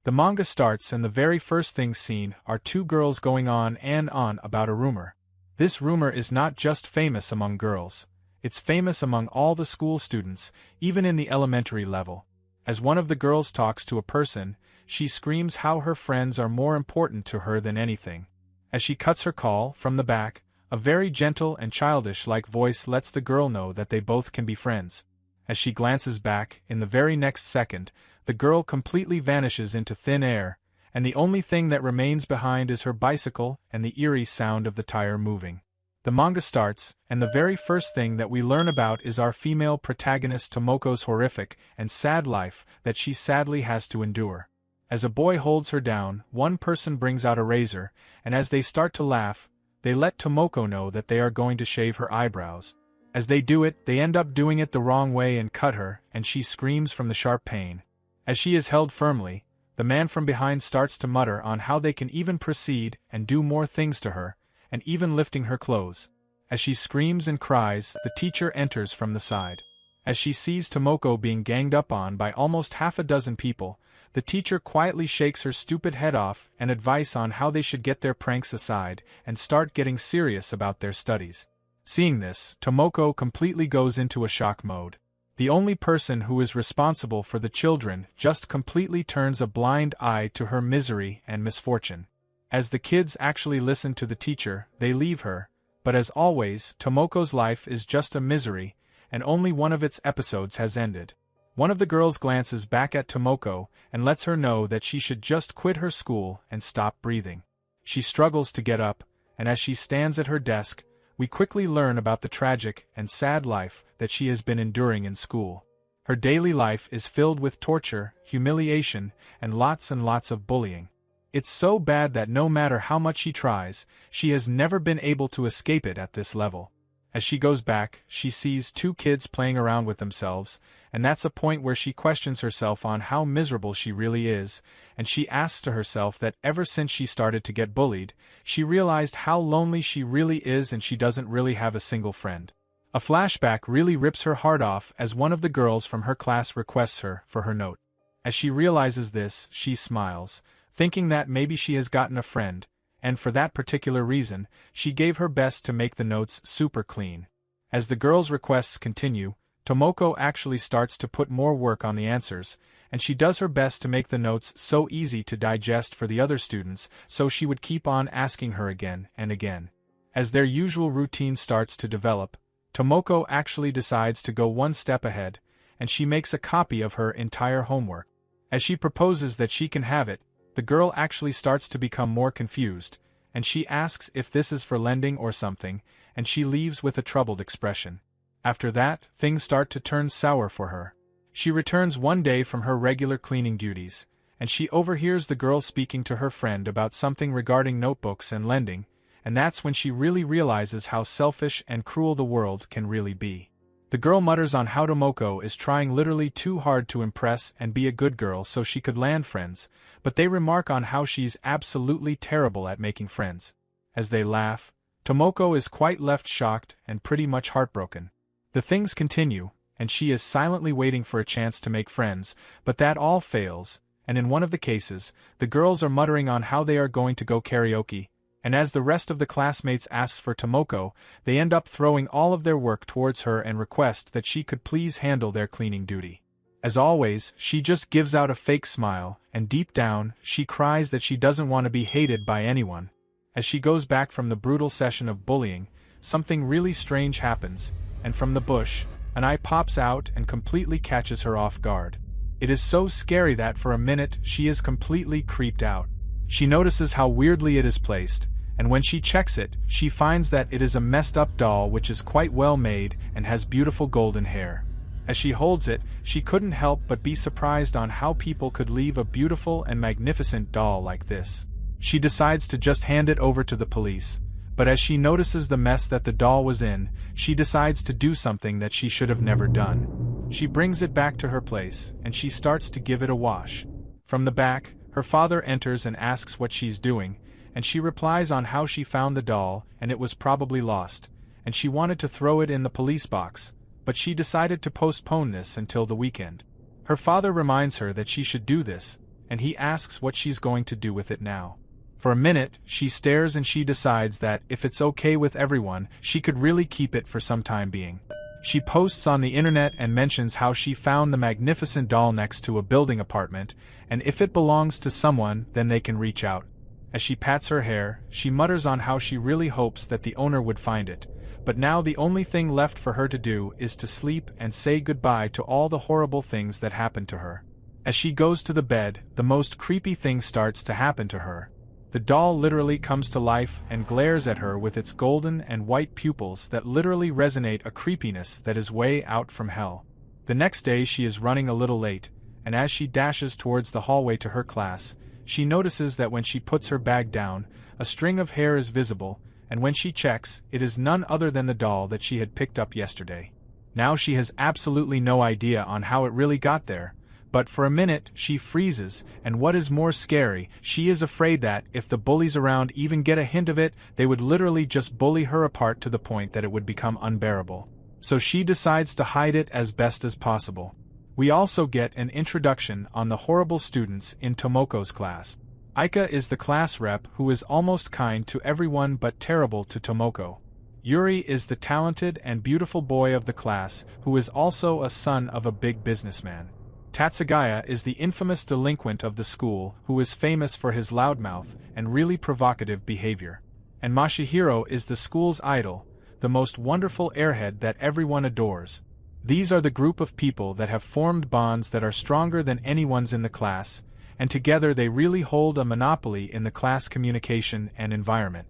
The manga starts and the very first thing seen are two girls going on and on about a rumor. This rumor is not just famous among girls, it's famous among all the school students, even in the elementary level. As one of the girls talks to a person, she screams how her friends are more important to her than anything. As she cuts her call, from the back, a very gentle and childish-like voice lets the girl know that they both can be friends. As she glances back, in the very next second, the girl completely vanishes into thin air, and the only thing that remains behind is her bicycle and the eerie sound of the tire moving. The manga starts, and the very first thing that we learn about is our female protagonist Tomoko's horrific and sad life that she sadly has to endure. As a boy holds her down, one person brings out a razor, and as they start to laugh, they let Tomoko know that they are going to shave her eyebrows. As they do it, they end up doing it the wrong way and cut her, and she screams from the sharp pain. As she is held firmly, the man from behind starts to mutter on how they can even proceed and do more things to her, and even lifting her clothes. As she screams and cries, the teacher enters from the side. As she sees Tomoko being ganged up on by almost half a dozen people, the teacher quietly shakes her stupid head off and advice on how they should get their pranks aside and start getting serious about their studies. Seeing this, Tomoko completely goes into a shock mode. The only person who is responsible for the children just completely turns a blind eye to her misery and misfortune. As the kids actually listen to the teacher, they leave her, but as always, Tomoko's life is just a misery, and only one of its episodes has ended. One of the girls glances back at Tomoko and lets her know that she should just quit her school and stop breathing. She struggles to get up, and as she stands at her desk, we quickly learn about the tragic and sad life that she has been enduring in school. Her daily life is filled with torture, humiliation, and lots of bullying. It's so bad that no matter how much she tries, she has never been able to escape it at this level. As she goes back, she sees two kids playing around with themselves, and that's a point where she questions herself on how miserable she really is, and she asks to herself that ever since she started to get bullied, she realized how lonely she really is and she doesn't really have a single friend. A flashback really rips her heart off as one of the girls from her class requests her for her note. As she realizes this, she smiles, thinking that maybe she has gotten a friend, and for that particular reason, she gave her best to make the notes super clean. As the girls' requests continue, Tomoko actually starts to put more work on the answers, and she does her best to make the notes so easy to digest for the other students, so she would keep on asking her again and again. As their usual routine starts to develop, Tomoko actually decides to go one step ahead, and she makes a copy of her entire homework. As she proposes that she can have it, the girl actually starts to become more confused, and she asks if this is for lending or something, and she leaves with a troubled expression. After that, things start to turn sour for her. She returns one day from her regular cleaning duties, and she overhears the girl speaking to her friend about something regarding notebooks and lending, and that's when she really realizes how selfish and cruel the world can really be. The girl mutters on how Tomoko is trying literally too hard to impress and be a good girl so she could land friends, but they remark on how she's absolutely terrible at making friends. As they laugh, Tomoko is quite left shocked and pretty much heartbroken. The things continue, and she is silently waiting for a chance to make friends, but that all fails, and in one of the cases, the girls are muttering on how they are going to go karaoke, and as the rest of the classmates asks for Tomoko, they end up throwing all of their work towards her and request that she could please handle their cleaning duty. As always, she just gives out a fake smile, and deep down, she cries that she doesn't want to be hated by anyone. As she goes back from the brutal session of bullying, something really strange happens, and from the bush, an eye pops out and completely catches her off guard. It is so scary that for a minute she is completely creeped out. She notices how weirdly it is placed, and when she checks it, she finds that it is a messed up doll which is quite well made and has beautiful golden hair. As she holds it, she couldn't help but be surprised on how people could leave a beautiful and magnificent doll like this. She decides to just hand it over to the police, but as she notices the mess that the doll was in, she decides to do something that she should have never done. She brings it back to her place, and she starts to give it a wash. From the back, her father enters and asks what she's doing, and she replies on how she found the doll and it was probably lost, and she wanted to throw it in the police box, but she decided to postpone this until the weekend. Her father reminds her that she should do this, and he asks what she's going to do with it now. For a minute, she stares and she decides that, if it's okay with everyone, she could really keep it for some time being. She posts on the internet and mentions how she found the magnificent doll next to a building apartment, and if it belongs to someone, then they can reach out. As she pats her hair, she mutters on how she really hopes that the owner would find it, but now the only thing left for her to do is to sleep and say goodbye to all the horrible things that happened to her. As she goes to the bed, the most creepy thing starts to happen to her. The doll literally comes to life and glares at her with its golden and white pupils that literally resonate a creepiness that is way out from hell. The next day she is running a little late, and as she dashes towards the hallway to her class, she notices that when she puts her bag down, a string of hair is visible, and when she checks, it is none other than the doll that she had picked up yesterday. Now she has absolutely no idea on how it really got there, but for a minute she freezes, and what is more scary, she is afraid that, if the bullies around even get a hint of it, they would literally just bully her apart to the point that it would become unbearable. So she decides to hide it as best as possible. We also get an introduction on the horrible students in Tomoko's class. Aika is the class rep who is almost kind to everyone but terrible to Tomoko. Yuri is the talented and beautiful boy of the class who is also a son of a big businessman. Tatsugaya is the infamous delinquent of the school who is famous for his loudmouth and really provocative behavior. And Masahiro is the school's idol, the most wonderful airhead that everyone adores. These are the group of people that have formed bonds that are stronger than anyone's in the class, and together they really hold a monopoly in the class communication and environment.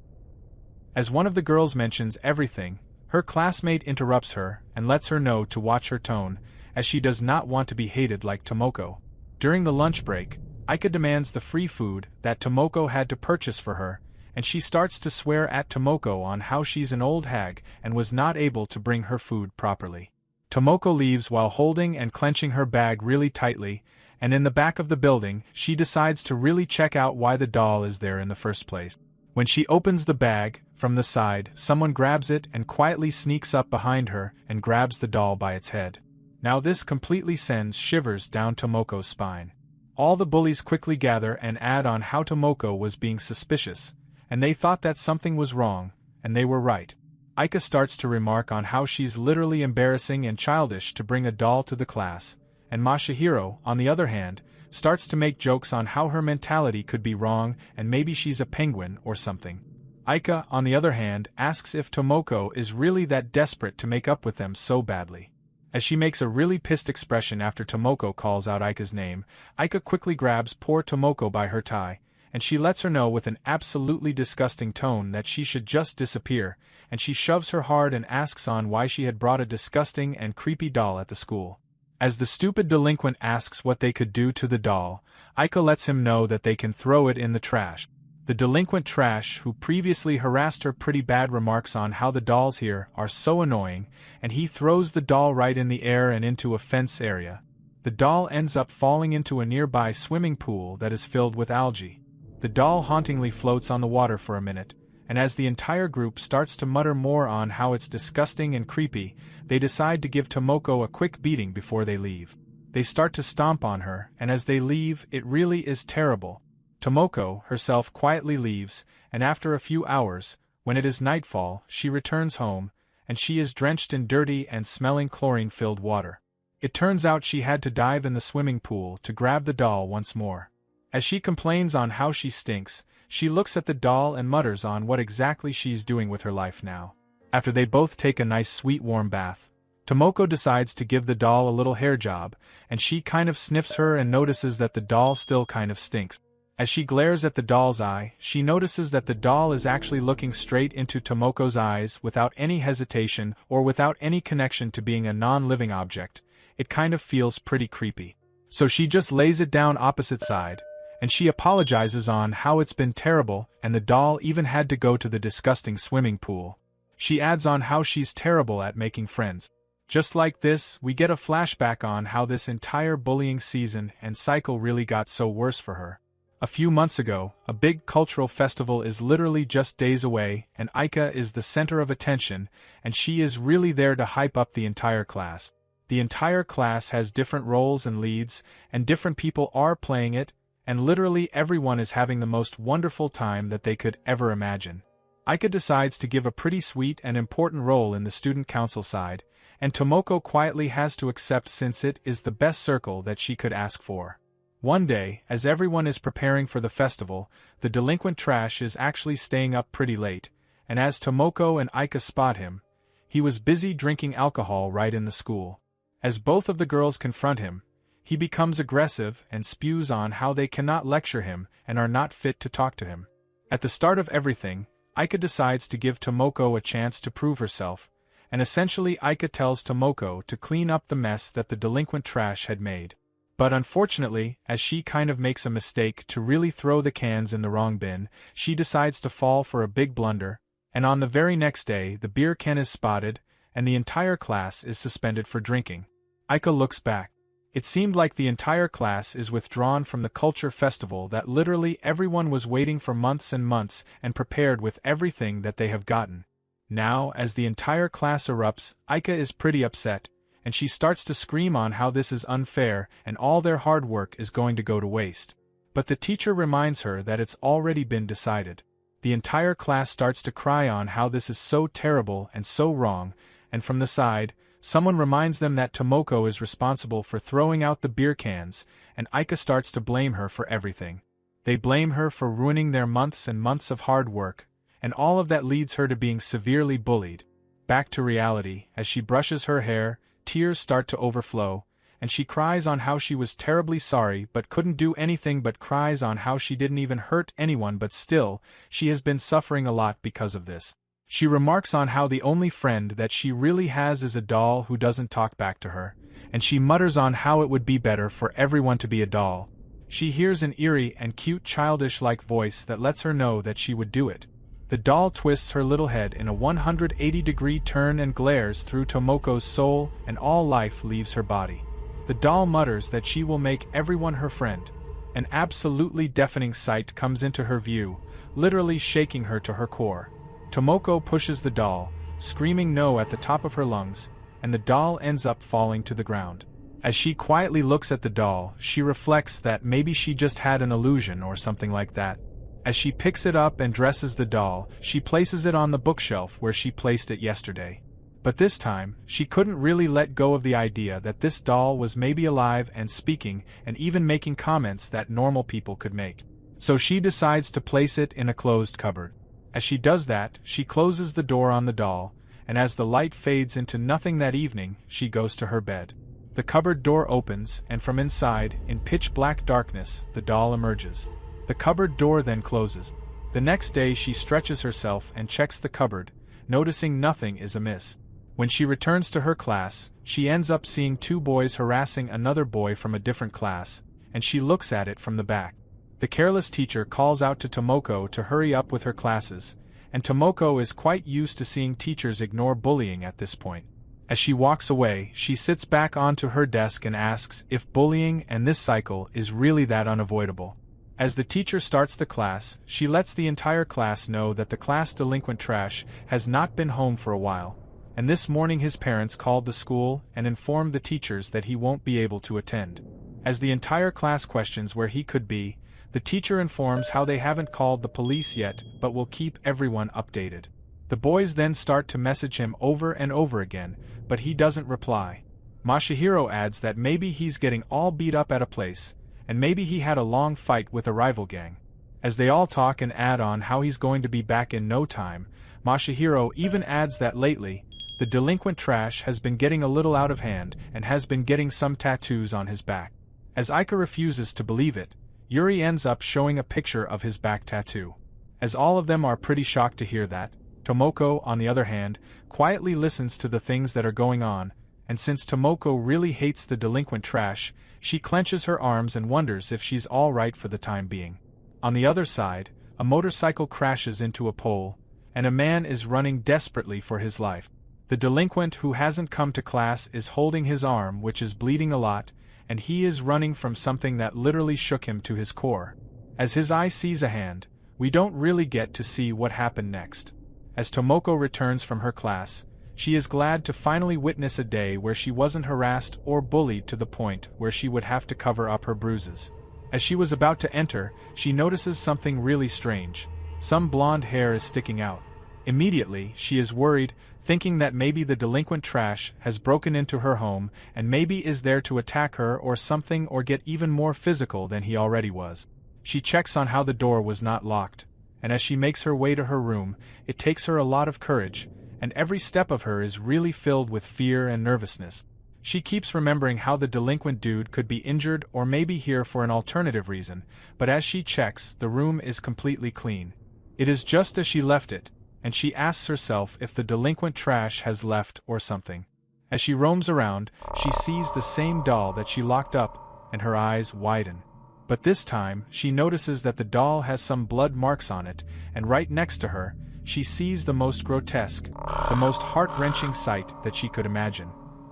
As one of the girls mentions everything, her classmate interrupts her and lets her know to watch her tone, as she does not want to be hated like Tomoko. During the lunch break, Aika demands the free food that Tomoko had to purchase for her, and she starts to swear at Tomoko on how she's an old hag and was not able to bring her food properly. Tomoko leaves while holding and clenching her bag really tightly, and in the back of the building, she decides to really check out why the doll is there in the first place. When she opens the bag, from the side, someone grabs it and quietly sneaks up behind her and grabs the doll by its head. Now this completely sends shivers down Tomoko's spine. All the bullies quickly gather and add on how Tomoko was being suspicious, and they thought that something was wrong, and they were right. Aika starts to remark on how she's literally embarrassing and childish to bring a doll to the class, and Masahiro, on the other hand, starts to make jokes on how her mentality could be wrong and maybe she's a penguin or something. Aika, on the other hand, asks if Tomoko is really that desperate to make up with them so badly. As she makes a really pissed expression after Tomoko calls out Aika's name, Aika quickly grabs poor Tomoko by her tie, and she lets her know with an absolutely disgusting tone that she should just disappear, and she shoves her hard and asks on why she had brought a disgusting and creepy doll at the school. As the stupid delinquent asks what they could do to the doll, Aika lets him know that they can throw it in the trash. The delinquent trash, who previously harassed her pretty bad, remarks on how the dolls here are so annoying, and he throws the doll right in the air and into a fence area. The doll ends up falling into a nearby swimming pool that is filled with algae. The doll hauntingly floats on the water for a minute, and as the entire group starts to mutter more on how it's disgusting and creepy, they decide to give Tomoko a quick beating before they leave. They start to stomp on her, and as they leave, it really is terrible. Tomoko herself quietly leaves, and after a few hours, when it is nightfall, she returns home, and she is drenched in dirty and smelling chlorine-filled water. It turns out she had to dive in the swimming pool to grab the doll once more. As she complains on how she stinks, she looks at the doll and mutters on what exactly she's doing with her life now. After they both take a nice sweet warm bath, Tomoko decides to give the doll a little hair job, and she kind of sniffs her and notices that the doll still kind of stinks. As she glares at the doll's eye, she notices that the doll is actually looking straight into Tomoko's eyes without any hesitation or without any connection to being a non-living object. It kind of feels pretty creepy. So she just lays it down opposite side, and she apologizes on how it's been terrible and the doll even had to go to the disgusting swimming pool. She adds on how she's terrible at making friends. Just like this, we get a flashback on how this entire bullying season and cycle really got so worse for her. A few months ago, a big cultural festival is literally just days away, and Aika is the center of attention, and she is really there to hype up the entire class. The entire class has different roles and leads, and different people are playing it, and literally everyone is having the most wonderful time that they could ever imagine. Aika decides to give a pretty sweet and important role in the student council side, and Tomoko quietly has to accept since it is the best circle that she could ask for. One day, as everyone is preparing for the festival, the delinquent trash is actually staying up pretty late, and as Tomoko and Aika spot him, he was busy drinking alcohol right in the school. As both of the girls confront him, he becomes aggressive and spews on how they cannot lecture him and are not fit to talk to him. At the start of everything, Aika decides to give Tomoko a chance to prove herself, and essentially Aika tells Tomoko to clean up the mess that the delinquent trash had made. But unfortunately, as she kind of makes a mistake to really throw the cans in the wrong bin, she decides to fall for a big blunder, and on the very next day the beer can is spotted, and the entire class is suspended for drinking. Aika looks back. It seemed like the entire class is withdrawn from the culture festival that literally everyone was waiting for months and months and prepared with everything that they have gotten. Now, as the entire class erupts, Aika is pretty upset, and she starts to scream on how this is unfair and all their hard work is going to go to waste. But the teacher reminds her that it's already been decided. The entire class starts to cry on how this is so terrible and so wrong, and from the side, someone reminds them that Tomoko is responsible for throwing out the beer cans, and Aika starts to blame her for everything. They blame her for ruining their months and months of hard work, and all of that leads her to being severely bullied. Back to reality, as she brushes her hair, tears start to overflow, and she cries on how she was terribly sorry but couldn't do anything, but cries on how she didn't even hurt anyone, but still, she has been suffering a lot because of this. She remarks on how the only friend that she really has is a doll who doesn't talk back to her, and she mutters on how it would be better for everyone to be a doll. She hears an eerie and cute childish-like voice that lets her know that she would do it. The doll twists her little head in a 180-degree turn and glares through Tomoko's soul, and all life leaves her body. The doll mutters that she will make everyone her friend. An absolutely deafening sight comes into her view, literally shaking her to her core. Tomoko pushes the doll, screaming no at the top of her lungs, and the doll ends up falling to the ground. As she quietly looks at the doll, she reflects that maybe she just had an illusion or something like that. As she picks it up and dresses the doll, she places it on the bookshelf where she placed it yesterday. But this time, she couldn't really let go of the idea that this doll was maybe alive and speaking and even making comments that normal people could make. So she decides to place it in a closed cupboard. As she does that, she closes the door on the doll, and as the light fades into nothing that evening, she goes to her bed. The cupboard door opens, and from inside, in pitch-black darkness, the doll emerges. The cupboard door then closes. The next day she stretches herself and checks the cupboard, noticing nothing is amiss. When she returns to her class, she ends up seeing two boys harassing another boy from a different class, and she looks at it from the back. The careless teacher calls out to Tomoko to hurry up with her classes, and Tomoko is quite used to seeing teachers ignore bullying at this point. As she walks away, she sits back onto her desk and asks if bullying and this cycle is really that unavoidable. As the teacher starts the class, she lets the entire class know that the class delinquent trash has not been home for a while, and this morning his parents called the school and informed the teachers that he won't be able to attend. As the entire class questions where he could be, the teacher informs how they haven't called the police yet but will keep everyone updated. The boys then start to message him over and over again, but he doesn't reply. Masahiro adds that maybe he's getting all beat up at a place, and maybe he had a long fight with a rival gang. As they all talk and add on how he's going to be back in no time, Masahiro even adds that lately, the delinquent trash has been getting a little out of hand and has been getting some tattoos on his back. As Aika refuses to believe it, Yuri ends up showing a picture of his back tattoo. As all of them are pretty shocked to hear that, Tomoko, on the other hand, quietly listens to the things that are going on, and since Tomoko really hates the delinquent trash, she clenches her arms and wonders if she's all right for the time being. On the other side, a motorcycle crashes into a pole, and a man is running desperately for his life. The delinquent who hasn't come to class is holding his arm, which is bleeding a lot, and he is running from something that literally shook him to his core. As his eye sees a hand, we don't really get to see what happened next. As Tomoko returns from her class, she is glad to finally witness a day where she wasn't harassed or bullied to the point where she would have to cover up her bruises. As she was about to enter, she notices something really strange. Some blonde hair is sticking out. Immediately, she is worried, thinking that maybe the delinquent trash has broken into her home and maybe is there to attack her or something or get even more physical than he already was. She checks on how the door was not locked, and as she makes her way to her room, it takes her a lot of courage, and every step of her is really filled with fear and nervousness. She keeps remembering how the delinquent dude could be injured or maybe here for an alternative reason, but as she checks, the room is completely clean. It is just as she left it, and she asks herself if the delinquent trash has left or something. As she roams around, she sees the same doll that she locked up, and her eyes widen. But this time, she notices that the doll has some blood marks on it, and right next to her, she sees the most grotesque, the most heart-wrenching sight that she could imagine.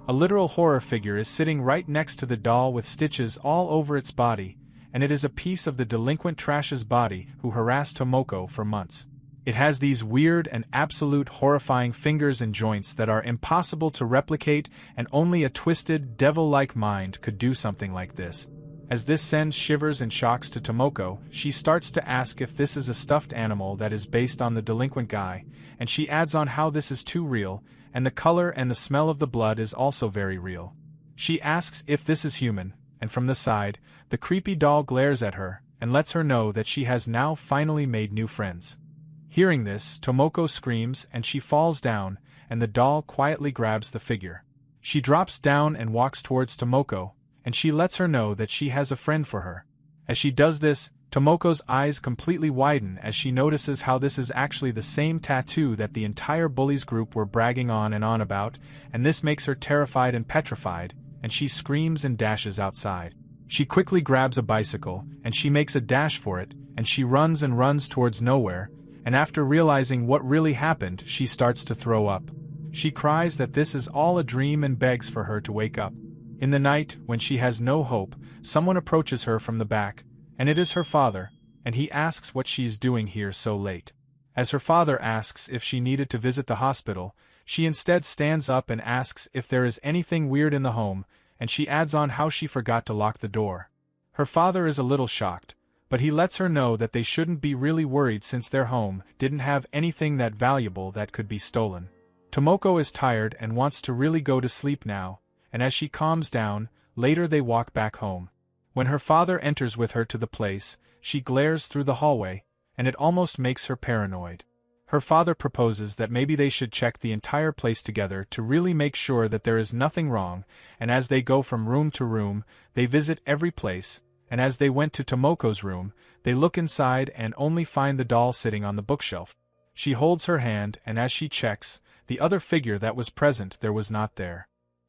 A literal horror figure is sitting right next to the doll with stitches all over its body, and it is a piece of the delinquent trash's body who harassed Tomoko for months. It has these weird and absolute horrifying fingers and joints that are impossible to replicate, and only a twisted, devil-like mind could do something like this. As this sends shivers and shocks to Tomoko, she starts to ask if this is a stuffed animal that is based on the delinquent guy, and she adds on how this is too real, and the color and the smell of the blood is also very real. She asks if this is human, and from the side, the creepy doll glares at her, and lets her know that she has now finally made new friends. Hearing this, Tomoko screams and she falls down, and the doll quietly grabs the figure. She drops down and walks towards Tomoko, and she lets her know that she has a friend for her. As she does this, Tomoko's eyes completely widen as she notices how this is actually the same tattoo that the entire Bullies group were bragging on and on about, and this makes her terrified and petrified, and she screams and dashes outside. She quickly grabs a bicycle, and she makes a dash for it, and she runs and runs towards nowhere, and after realizing what really happened, she starts to throw up. She cries that this is all a dream and begs for her to wake up. In the night, when she has no hope, someone approaches her from the back, and it is her father, and he asks what she's doing here so late. As her father asks if she needed to visit the hospital, she instead stands up and asks if there is anything weird in the home, and she adds on how she forgot to lock the door. Her father is a little shocked, but he lets her know that they shouldn't be really worried since their home didn't have anything that valuable that could be stolen. Tomoko is tired and wants to really go to sleep now, and as she calms down, later they walk back home. When her father enters with her to the place, she glares through the hallway, and it almost makes her paranoid. Her father proposes that maybe they should check the entire place together to really make sure that there is nothing wrong, and as they go from room to room, they visit every place, and as they went to Tomoko's room, they look inside and only find the doll sitting on the bookshelf. She holds her hand, and as she checks, the other figure that was present there was not there.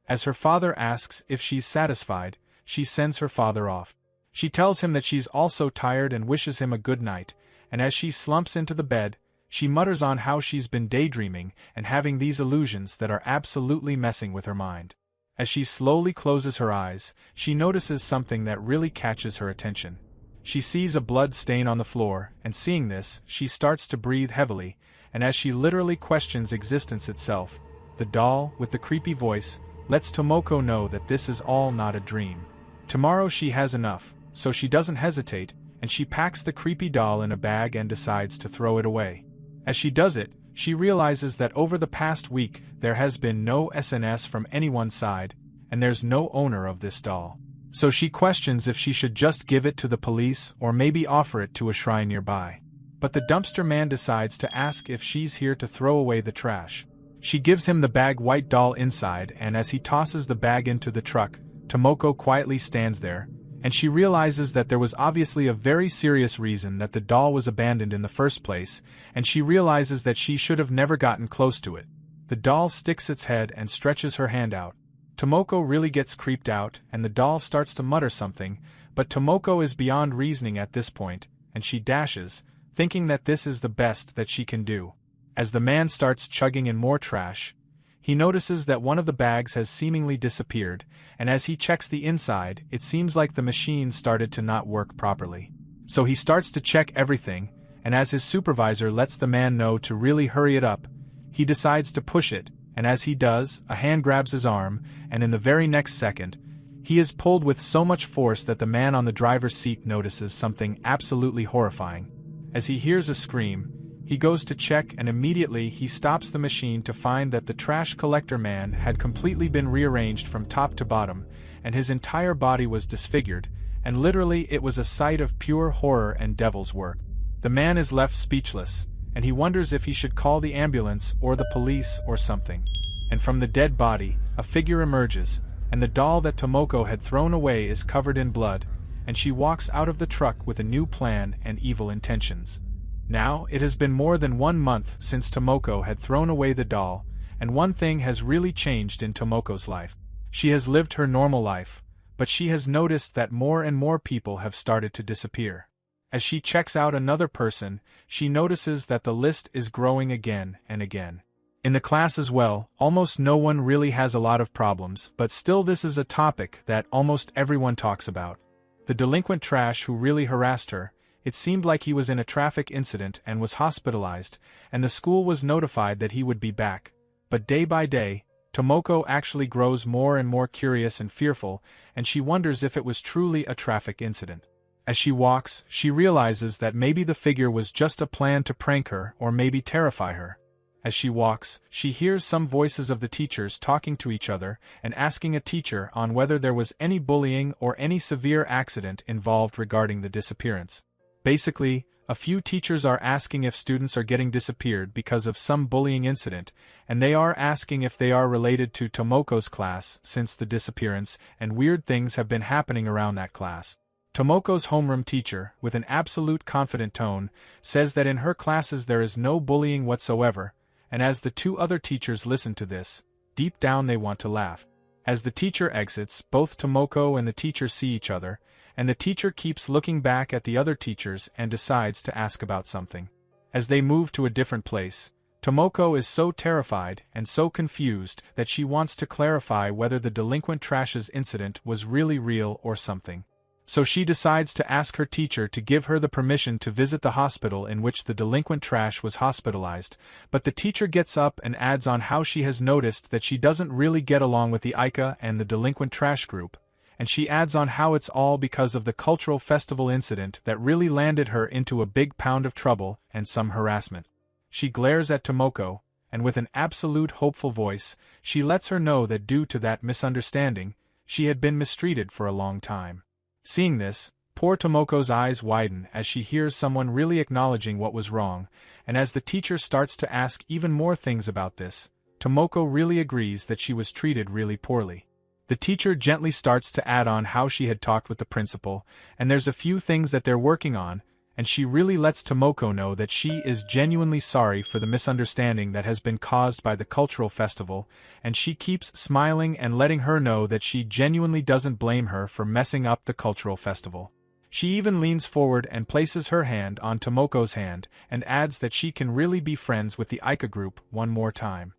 As her father asks if she's satisfied, she sends her father off. She tells him that she's also tired and wishes him a good night, and as she slumps into the bed, she mutters on how she's been daydreaming and having these illusions that are absolutely messing with her mind. As she slowly closes her eyes, she notices something that really catches her attention. She sees a blood stain on the floor, and seeing this, she starts to breathe heavily, and as she literally questions existence itself, the doll, with the creepy voice, lets Tomoko know that this is all not a dream. Tomorrow she has enough, so she doesn't hesitate, and she packs the creepy doll in a bag and decides to throw it away. As she does it, she realizes that over the past week there has been no SNS from anyone's side, and there's no owner of this doll. So she questions if she should just give it to the police or maybe offer it to a shrine nearby. But the dumpster man decides to ask if she's here to throw away the trash. She gives him the bag white doll inside, and as he tosses the bag into the truck, Tomoko quietly stands there, and she realizes that there was obviously a very serious reason that the doll was abandoned in the first place, and she realizes that she should have never gotten close to it. The doll sticks its head and stretches her hand out. Tomoko really gets creeped out, and the doll starts to mutter something, but Tomoko is beyond reasoning at this point, and she dashes, thinking that this is the best that she can do. As the man starts chugging in more trash, he notices that one of the bags has seemingly disappeared, and as he checks the inside, it seems like the machine started to not work properly. So he starts to check everything, and as his supervisor lets the man know to really hurry it up, he decides to push it, and as he does, a hand grabs his arm, and in the very next second, He is pulled with so much force that the man on the driver's seat notices something absolutely horrifying. As he hears a scream, he goes to check and immediately he stops the machine to find that the trash collector man had completely been rearranged from top to bottom, and his entire body was disfigured, and literally it was a sight of pure horror and devil's work. The man is left speechless, and he wonders if he should call the ambulance or the police or something. And from the dead body, a figure emerges, and the doll that Tomoko had thrown away is covered in blood, and she walks out of the truck with a new plan and evil intentions. Now, it has been more than 1 month since Tomoko had thrown away the doll, and one thing has really changed in Tomoko's life. She has lived her normal life, but she has noticed that more and more people have started to disappear. As she checks out another person, she notices that the list is growing again and again. In the class as well, almost no one really has a lot of problems, but still this is a topic that almost everyone talks about. The delinquent trash who really harassed her, it seemed like he was in a traffic incident and was hospitalized, and the school was notified that he would be back. But day by day, Tomoko actually grows more and more curious and fearful, and she wonders if it was truly a traffic incident. As she walks, she realizes that maybe the figure was just a plan to prank her or maybe terrify her. As she walks, she hears some voices of the teachers talking to each other and asking a teacher on whether there was any bullying or any severe accident involved regarding the disappearance. Basically, a few teachers are asking if students are getting disappeared because of some bullying incident, and they are asking if they are related to Tomoko's class since the disappearance and weird things have been happening around that class. Tomoko's homeroom teacher, with an absolute confident tone, says that in her classes there is no bullying whatsoever, and as the 2 other teachers listen to this, deep down they want to laugh. As the teacher exits, both Tomoko and the teacher see each other, and the teacher keeps looking back at the other teachers and decides to ask about something. As they move to a different place, Tomoko is so terrified and so confused that she wants to clarify whether the delinquent trash's incident was really real or something. So she decides to ask her teacher to give her the permission to visit the hospital in which the delinquent trash was hospitalized, but the teacher gets up and adds on how she has noticed that she doesn't really get along with the Aika and the delinquent trash group, and she adds on how it's all because of the cultural festival incident that really landed her into a big pound of trouble and some harassment. She glares at Tomoko, and with an absolute hopeful voice, she lets her know that due to that misunderstanding, she had been mistreated for a long time. Seeing this, poor Tomoko's eyes widen as she hears someone really acknowledging what was wrong, and as the teacher starts to ask even more things about this, Tomoko really agrees that she was treated really poorly. The teacher gently starts to add on how she had talked with the principal, and there's a few things that they're working on, and she really lets Tomoko know that she is genuinely sorry for the misunderstanding that has been caused by the cultural festival, and she keeps smiling and letting her know that she genuinely doesn't blame her for messing up the cultural festival. She even leans forward and places her hand on Tomoko's hand and adds that she can really be friends with the Aika group one more time.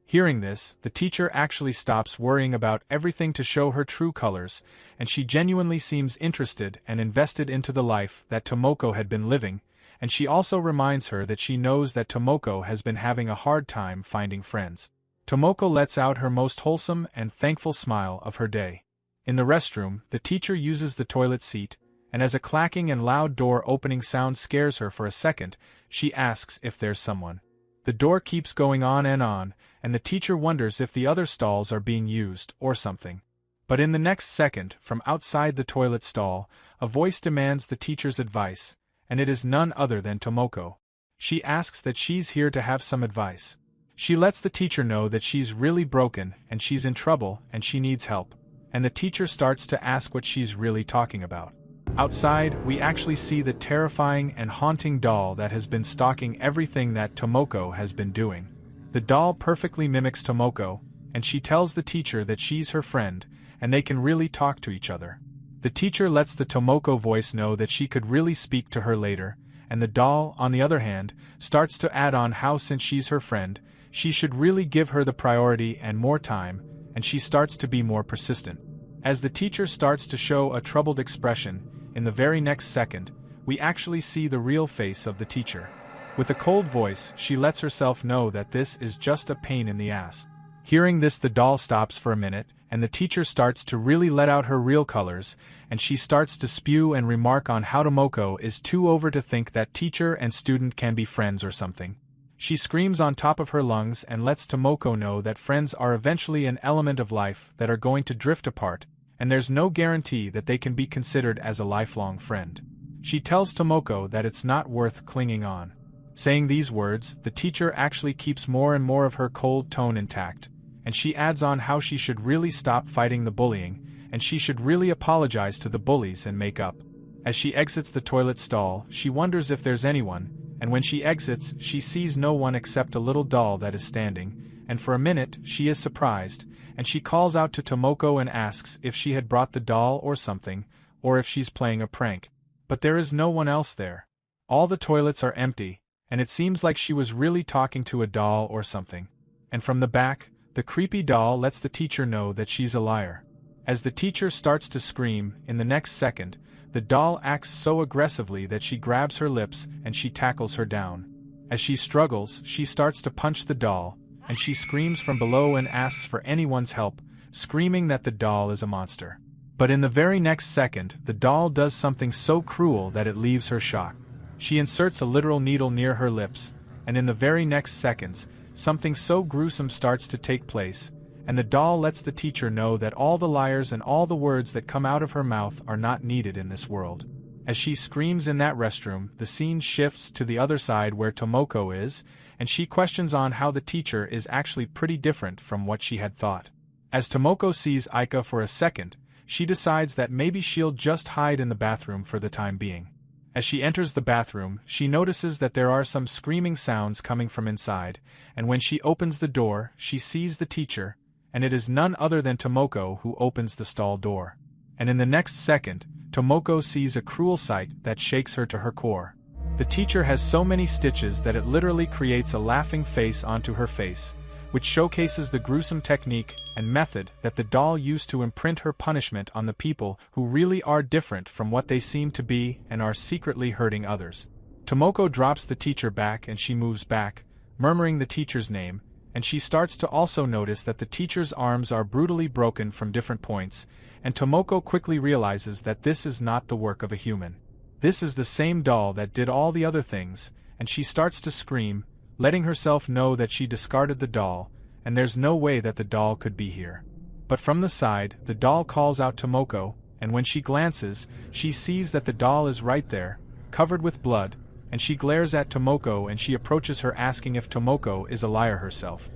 Hearing this, the teacher actually stops worrying about everything to show her true colors, and she genuinely seems interested and invested into the life that Tomoko had been living, and she also reminds her that she knows that Tomoko has been having a hard time finding friends. Tomoko lets out her most wholesome and thankful smile of her day. In the restroom, the teacher uses the toilet seat, and as a clacking and loud door opening sound scares her for a second, she asks if there's someone. The door keeps going on, and the teacher wonders if the other stalls are being used or something. But in the next second, from outside the toilet stall, a voice demands the teacher's advice, and it is none other than Tomoko. She asks that she's here to have some advice. She lets the teacher know that she's really broken and she's in trouble and she needs help, and the teacher starts to ask what she's really talking about. Outside, we actually see the terrifying and haunting doll that has been stalking everything that Tomoko has been doing. The doll perfectly mimics Tomoko, and she tells the teacher that she's her friend, and they can really talk to each other. The teacher lets the Tomoko voice know that she could really speak to her later, and the doll, on the other hand, starts to add on how since she's her friend, she should really give her the priority and more time, and she starts to be more persistent. As the teacher starts to show a troubled expression, in the very next second, we actually see the real face of the teacher. With a cold voice, she lets herself know that this is just a pain in the ass. Hearing this, the doll stops for a minute, and the teacher starts to really let out her real colors, and she starts to spew and remark on how Tomoko is too over to think that teacher and student can be friends or something. She screams on top of her lungs and lets Tomoko know that friends are eventually an element of life that are going to drift apart, and there's no guarantee that they can be considered as a lifelong friend. She tells Tomoko that it's not worth clinging on. Saying these words, the teacher actually keeps more and more of her cold tone intact, and she adds on how she should really stop fighting the bullying, and she should really apologize to the bullies and make up. As she exits the toilet stall, she wonders if there's anyone, and when she exits, she sees no one except a little doll that is standing, and for a minute, she is surprised, and she calls out to Tomoko and asks if she had brought the doll or something, or if she's playing a prank. But there is no one else there. All the toilets are empty, and it seems like she was really talking to a doll or something. And from the back, the creepy doll lets the teacher know that she's a liar. As the teacher starts to scream, in the next second, the doll acts so aggressively that she grabs her lips and she tackles her down. As she struggles, she starts to punch the doll, and she screams from below and asks for anyone's help, screaming that the doll is a monster. But in the very next second, the doll does something so cruel that it leaves her shocked. She inserts a literal needle near her lips, and in the very next seconds, something so gruesome starts to take place, and the doll lets the teacher know that all the liars and all the words that come out of her mouth are not needed in this world. As she screams in that restroom, the scene shifts to the other side where Tomoko is, and she questions on how the teacher is actually pretty different from what she had thought. As Tomoko sees Aika for a second, she decides that maybe she'll just hide in the bathroom for the time being. As she enters the bathroom, she notices that there are some screaming sounds coming from inside, and when she opens the door, she sees the teacher, and it is none other than Tomoko who opens the stall door. And in the next second, Tomoko sees a cruel sight that shakes her to her core. The teacher has so many stitches that it literally creates a laughing face onto her face, which showcases the gruesome technique and method that the doll used to imprint her punishment on the people who really are different from what they seem to be and are secretly hurting others. Tomoko drops the teacher back and she moves back, murmuring the teacher's name, and she starts to also notice that the teacher's arms are brutally broken from different points, and Tomoko quickly realizes that this is not the work of a human. This is the same doll that did all the other things, and she starts to scream, letting herself know that she discarded the doll, and there's no way that the doll could be here. But from the side, the doll calls out Tomoko, and when she glances, she sees that the doll is right there, covered with blood, and she glares at Tomoko and she approaches her asking if Tomoko is a liar herself.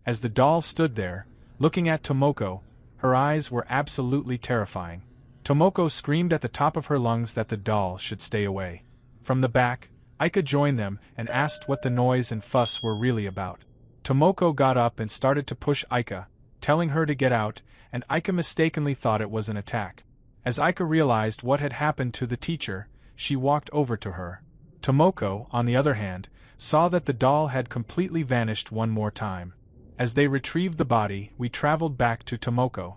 As the doll stood there, looking at Tomoko, her eyes were absolutely terrifying. Tomoko screamed at the top of her lungs that the doll should stay away. From the back, Aika joined them and asked what the noise and fuss were really about. Tomoko got up and started to push Aika, telling her to get out, and Aika mistakenly thought it was an attack. As Aika realized what had happened to the teacher, she walked over to her. Tomoko, on the other hand, saw that the doll had completely vanished one more time. As they retrieved the body, we traveled back to Tomoko.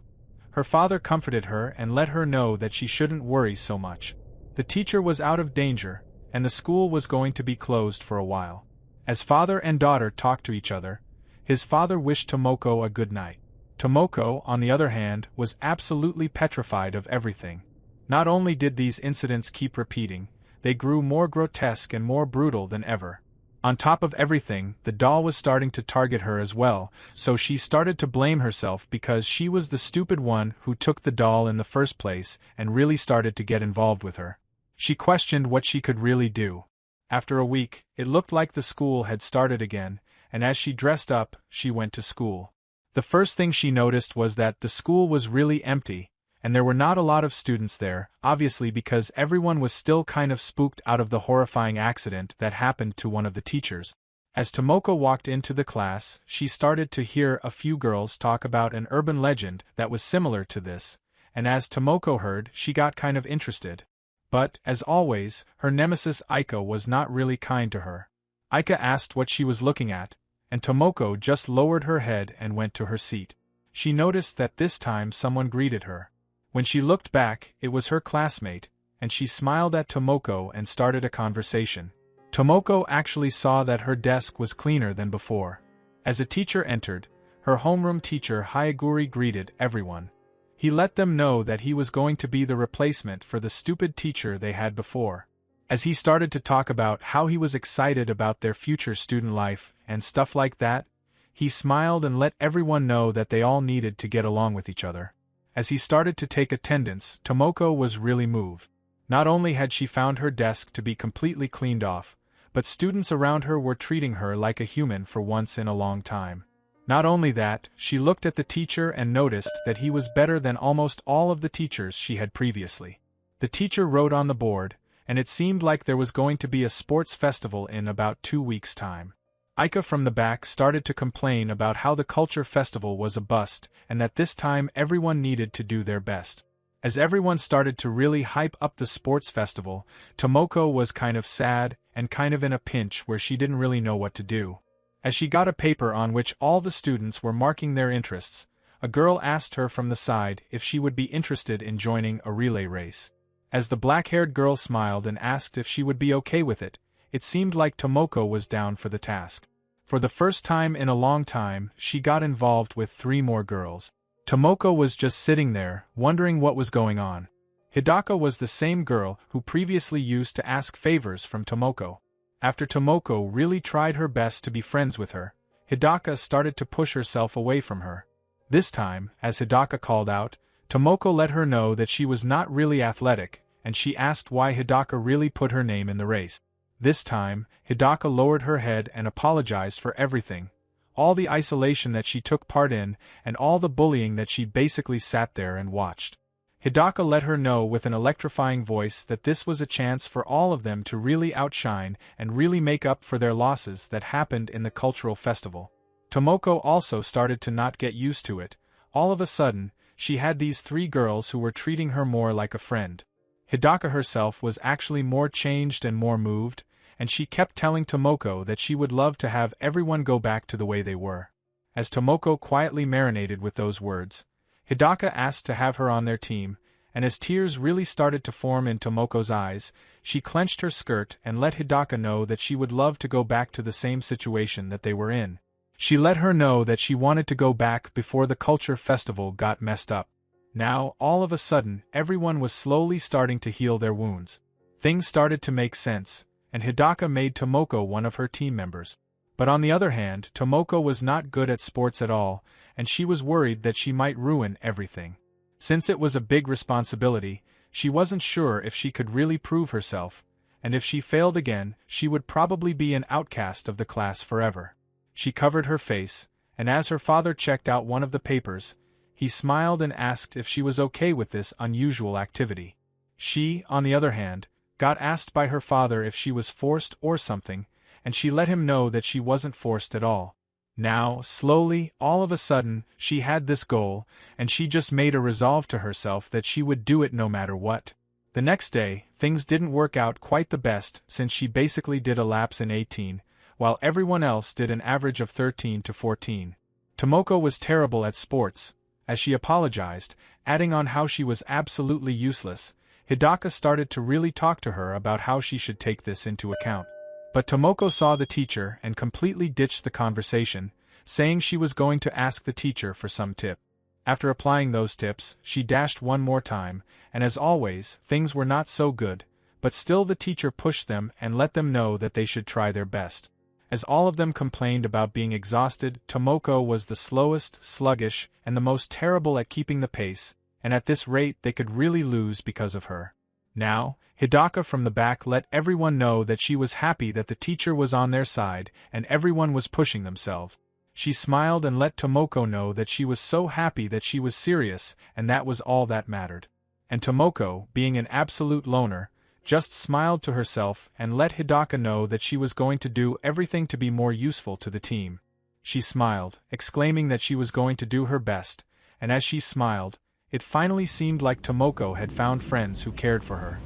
Her father comforted her and let her know that she shouldn't worry so much. The teacher was out of danger, and the school was going to be closed for a while. As father and daughter talked to each other, his father wished Tomoko a good night. Tomoko, on the other hand, was absolutely petrified of everything. Not only did these incidents keep repeating, they grew more grotesque and more brutal than ever. On top of everything, the doll was starting to target her as well, so she started to blame herself because she was the stupid one who took the doll in the first place and really started to get involved with her. She questioned what she could really do. After a week, it looked like the school had started again, and as she dressed up, she went to school. The first thing she noticed was that the school was really empty, and there were not a lot of students there, obviously because everyone was still kind of spooked out of the horrifying accident that happened to one of the teachers. As Tomoko walked into the class, she started to hear a few girls talk about an urban legend that was similar to this, and as Tomoko heard, she got kind of interested. But, as always, her nemesis Aika was not really kind to her. Aika asked what she was looking at, and Tomoko just lowered her head and went to her seat. She noticed that this time someone greeted her. When she looked back, it was her classmate, and she smiled at Tomoko and started a conversation. Tomoko actually saw that her desk was cleaner than before. As a teacher entered, her homeroom teacher Hyaguri greeted everyone. He let them know that he was going to be the replacement for the stupid teacher they had before. As he started to talk about how he was excited about their future student life and stuff like that, he smiled and let everyone know that they all needed to get along with each other. As he started to take attendance, Tomoko was really moved. Not only had she found her desk to be completely cleaned off, but students around her were treating her like a human for once in a long time. Not only that, she looked at the teacher and noticed that he was better than almost all of the teachers she had previously. The teacher wrote on the board, and it seemed like there was going to be a sports festival in about 2 weeks' time. Aika from the back started to complain about how the culture festival was a bust and that this time everyone needed to do their best. As everyone started to really hype up the sports festival, Tomoko was kind of sad and kind of in a pinch where she didn't really know what to do. As she got a paper on which all the students were marking their interests, a girl asked her from the side if she would be interested in joining a relay race. As the black-haired girl smiled and asked if she would be okay with it, it seemed like Tomoko was down for the task. For the first time in a long time, she got involved with 3 more girls. Tomoko was just sitting there, wondering what was going on. Hidaka was the same girl who previously used to ask favors from Tomoko. After Tomoko really tried her best to be friends with her, Hidaka started to push herself away from her. This time, as Hidaka called out, Tomoko let her know that she was not really athletic, and she asked why Hidaka really put her name in the race. This time, Hidaka lowered her head and apologized for everything, all the isolation that she took part in, and all the bullying that she basically sat there and watched. Hidaka let her know with an electrifying voice that this was a chance for all of them to really outshine and really make up for their losses that happened in the cultural festival. Tomoko also started to not get used to it. All of a sudden, she had these 3 girls who were treating her more like a friend. Hidaka herself was actually more changed and more moved, and she kept telling Tomoko that she would love to have everyone go back to the way they were. As Tomoko quietly marinated with those words, Hidaka asked to have her on their team, and as tears really started to form in Tomoko's eyes, she clenched her skirt and let Hidaka know that she would love to go back to the same situation that they were in. She let her know that she wanted to go back before the culture festival got messed up. Now, all of a sudden, everyone was slowly starting to heal their wounds. Things started to make sense, and Hidaka made Tomoko one of her team members. But on the other hand, Tomoko was not good at sports at all, and she was worried that she might ruin everything. Since it was a big responsibility, she wasn't sure if she could really prove herself, and if she failed again, she would probably be an outcast of the class forever. She covered her face, and as her father checked out one of the papers, he smiled and asked if she was okay with this unusual activity. She, on the other hand, got asked by her father if she was forced or something, and she let him know that she wasn't forced at all. Now, slowly, all of a sudden, she had this goal, and she just made a resolve to herself that she would do it no matter what. The next day, things didn't work out quite the best since she basically did a lapse in 18, while everyone else did an average of 13 to 14. Tomoko was terrible at sports. As she apologized, adding on how she was absolutely useless, Hidaka started to really talk to her about how she should take this into account. But Tomoko saw the teacher and completely ditched the conversation, saying she was going to ask the teacher for some tip. After applying those tips, she dashed one more time, and as always, things were not so good, but still the teacher pushed them and let them know that they should try their best. As all of them complained about being exhausted, Tomoko was the slowest, sluggish, and the most terrible at keeping the pace, and at this rate they could really lose because of her. Now, Hidaka from the back let everyone know that she was happy that the teacher was on their side and everyone was pushing themselves. She smiled and let Tomoko know that she was so happy that she was serious and that was all that mattered. And Tomoko, being an absolute loner, just smiled to herself and let Hidaka know that she was going to do everything to be more useful to the team. She smiled, exclaiming that she was going to do her best, and as she smiled, it finally seemed like Tomoko had found friends who cared for her.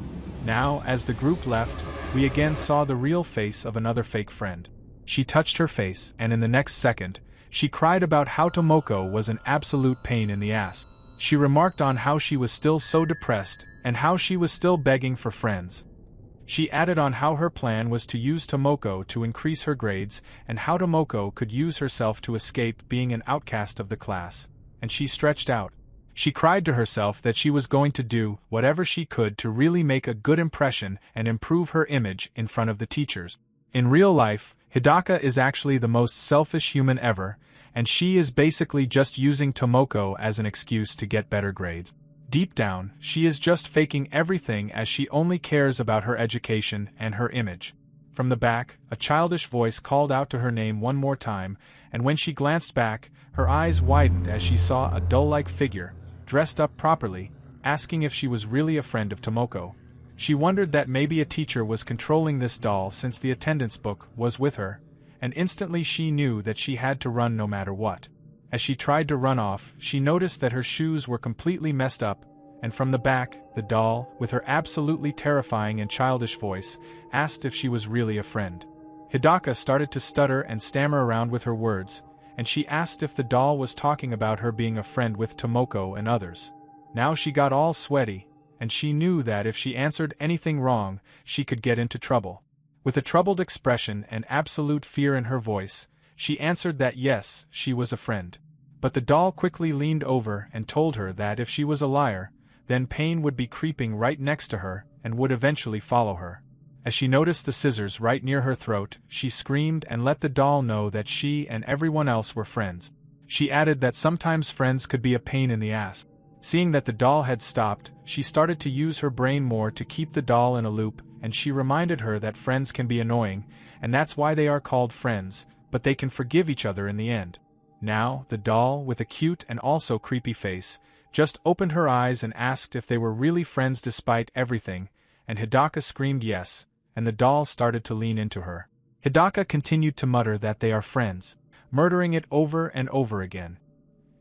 Now, as the group left, we again saw the real face of another fake friend. She touched her face, and in the next second, she cried about how Tomoko was an absolute pain in the ass. She remarked on how she was still so depressed, and how she was still begging for friends. She added on how her plan was to use Tomoko to increase her grades and how Tomoko could use herself to escape being an outcast of the class, and she stretched out. She cried to herself that she was going to do whatever she could to really make a good impression and improve her image in front of the teachers. In real life, Hidaka is actually the most selfish human ever, and she is basically just using Tomoko as an excuse to get better grades. Deep down, she is just faking everything as she only cares about her education and her image. From the back, a childish voice called out to her name one more time, and when she glanced back, her eyes widened as she saw a doll-like figure, dressed up properly, asking if she was really a friend of Tomoko. She wondered that maybe a teacher was controlling this doll since the attendance book was with her, and instantly she knew that she had to run no matter what. As she tried to run off, she noticed that her shoes were completely messed up, and from the back, the doll, with her absolutely terrifying and childish voice, asked if she was really a friend. Hidaka started to stutter and stammer around with her words, and she asked if the doll was talking about her being a friend with Tomoko and others. Now she got all sweaty, and she knew that if she answered anything wrong, she could get into trouble. With a troubled expression and absolute fear in her voice, she answered that yes, she was a friend. But the doll quickly leaned over and told her that if she was a liar, then pain would be creeping right next to her and would eventually follow her. As she noticed the scissors right near her throat, she screamed and let the doll know that she and everyone else were friends. She added that sometimes friends could be a pain in the ass. Seeing that the doll had stopped, she started to use her brain more to keep the doll in a loop, and she reminded her that friends can be annoying, and that's why they are called friends, but they can forgive each other in the end. Now, the doll, with a cute and also creepy face, just opened her eyes and asked if they were really friends despite everything, and Hidaka screamed yes, and the doll started to lean into her. Hidaka continued to mutter that they are friends, murdering it over and over again.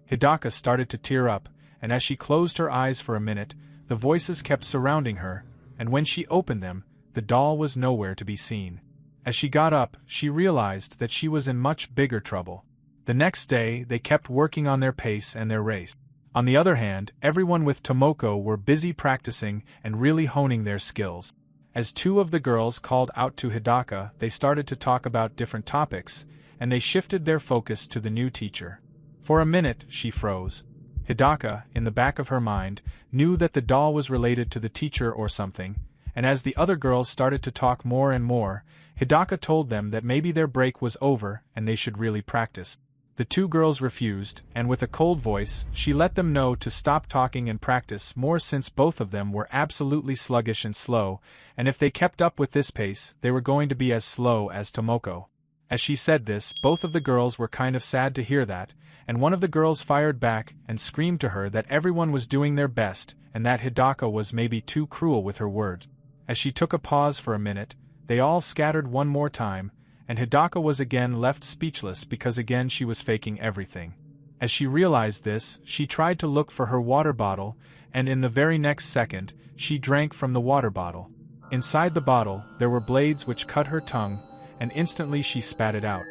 Hidaka started to tear up, and as she closed her eyes for a minute, the voices kept surrounding her, and when she opened them, the doll was nowhere to be seen. As she got up, she realized that she was in much bigger trouble. The next day, they kept working on their pace and their race. On the other hand, everyone with Tomoko were busy practicing and really honing their skills. As two of the girls called out to Hidaka, they started to talk about different topics, and they shifted their focus to the new teacher. For a minute, she froze. Hidaka, in the back of her mind, knew that the doll was related to the teacher or something, and as the other girls started to talk more and more, Hidaka told them that maybe their break was over and they should really practice. The two girls refused, and with a cold voice, she let them know to stop talking and practice more since both of them were absolutely sluggish and slow, and if they kept up with this pace, they were going to be as slow as Tomoko. As she said this, both of the girls were kind of sad to hear that, and one of the girls fired back and screamed to her that everyone was doing their best and that Hidaka was maybe too cruel with her words. As she took a pause for a minute, they all scattered one more time, and Hidaka was again left speechless because again she was faking everything. As she realized this, she tried to look for her water bottle, and in the very next second, she drank from the water bottle. Inside the bottle, there were blades which cut her tongue, and instantly she spat it out.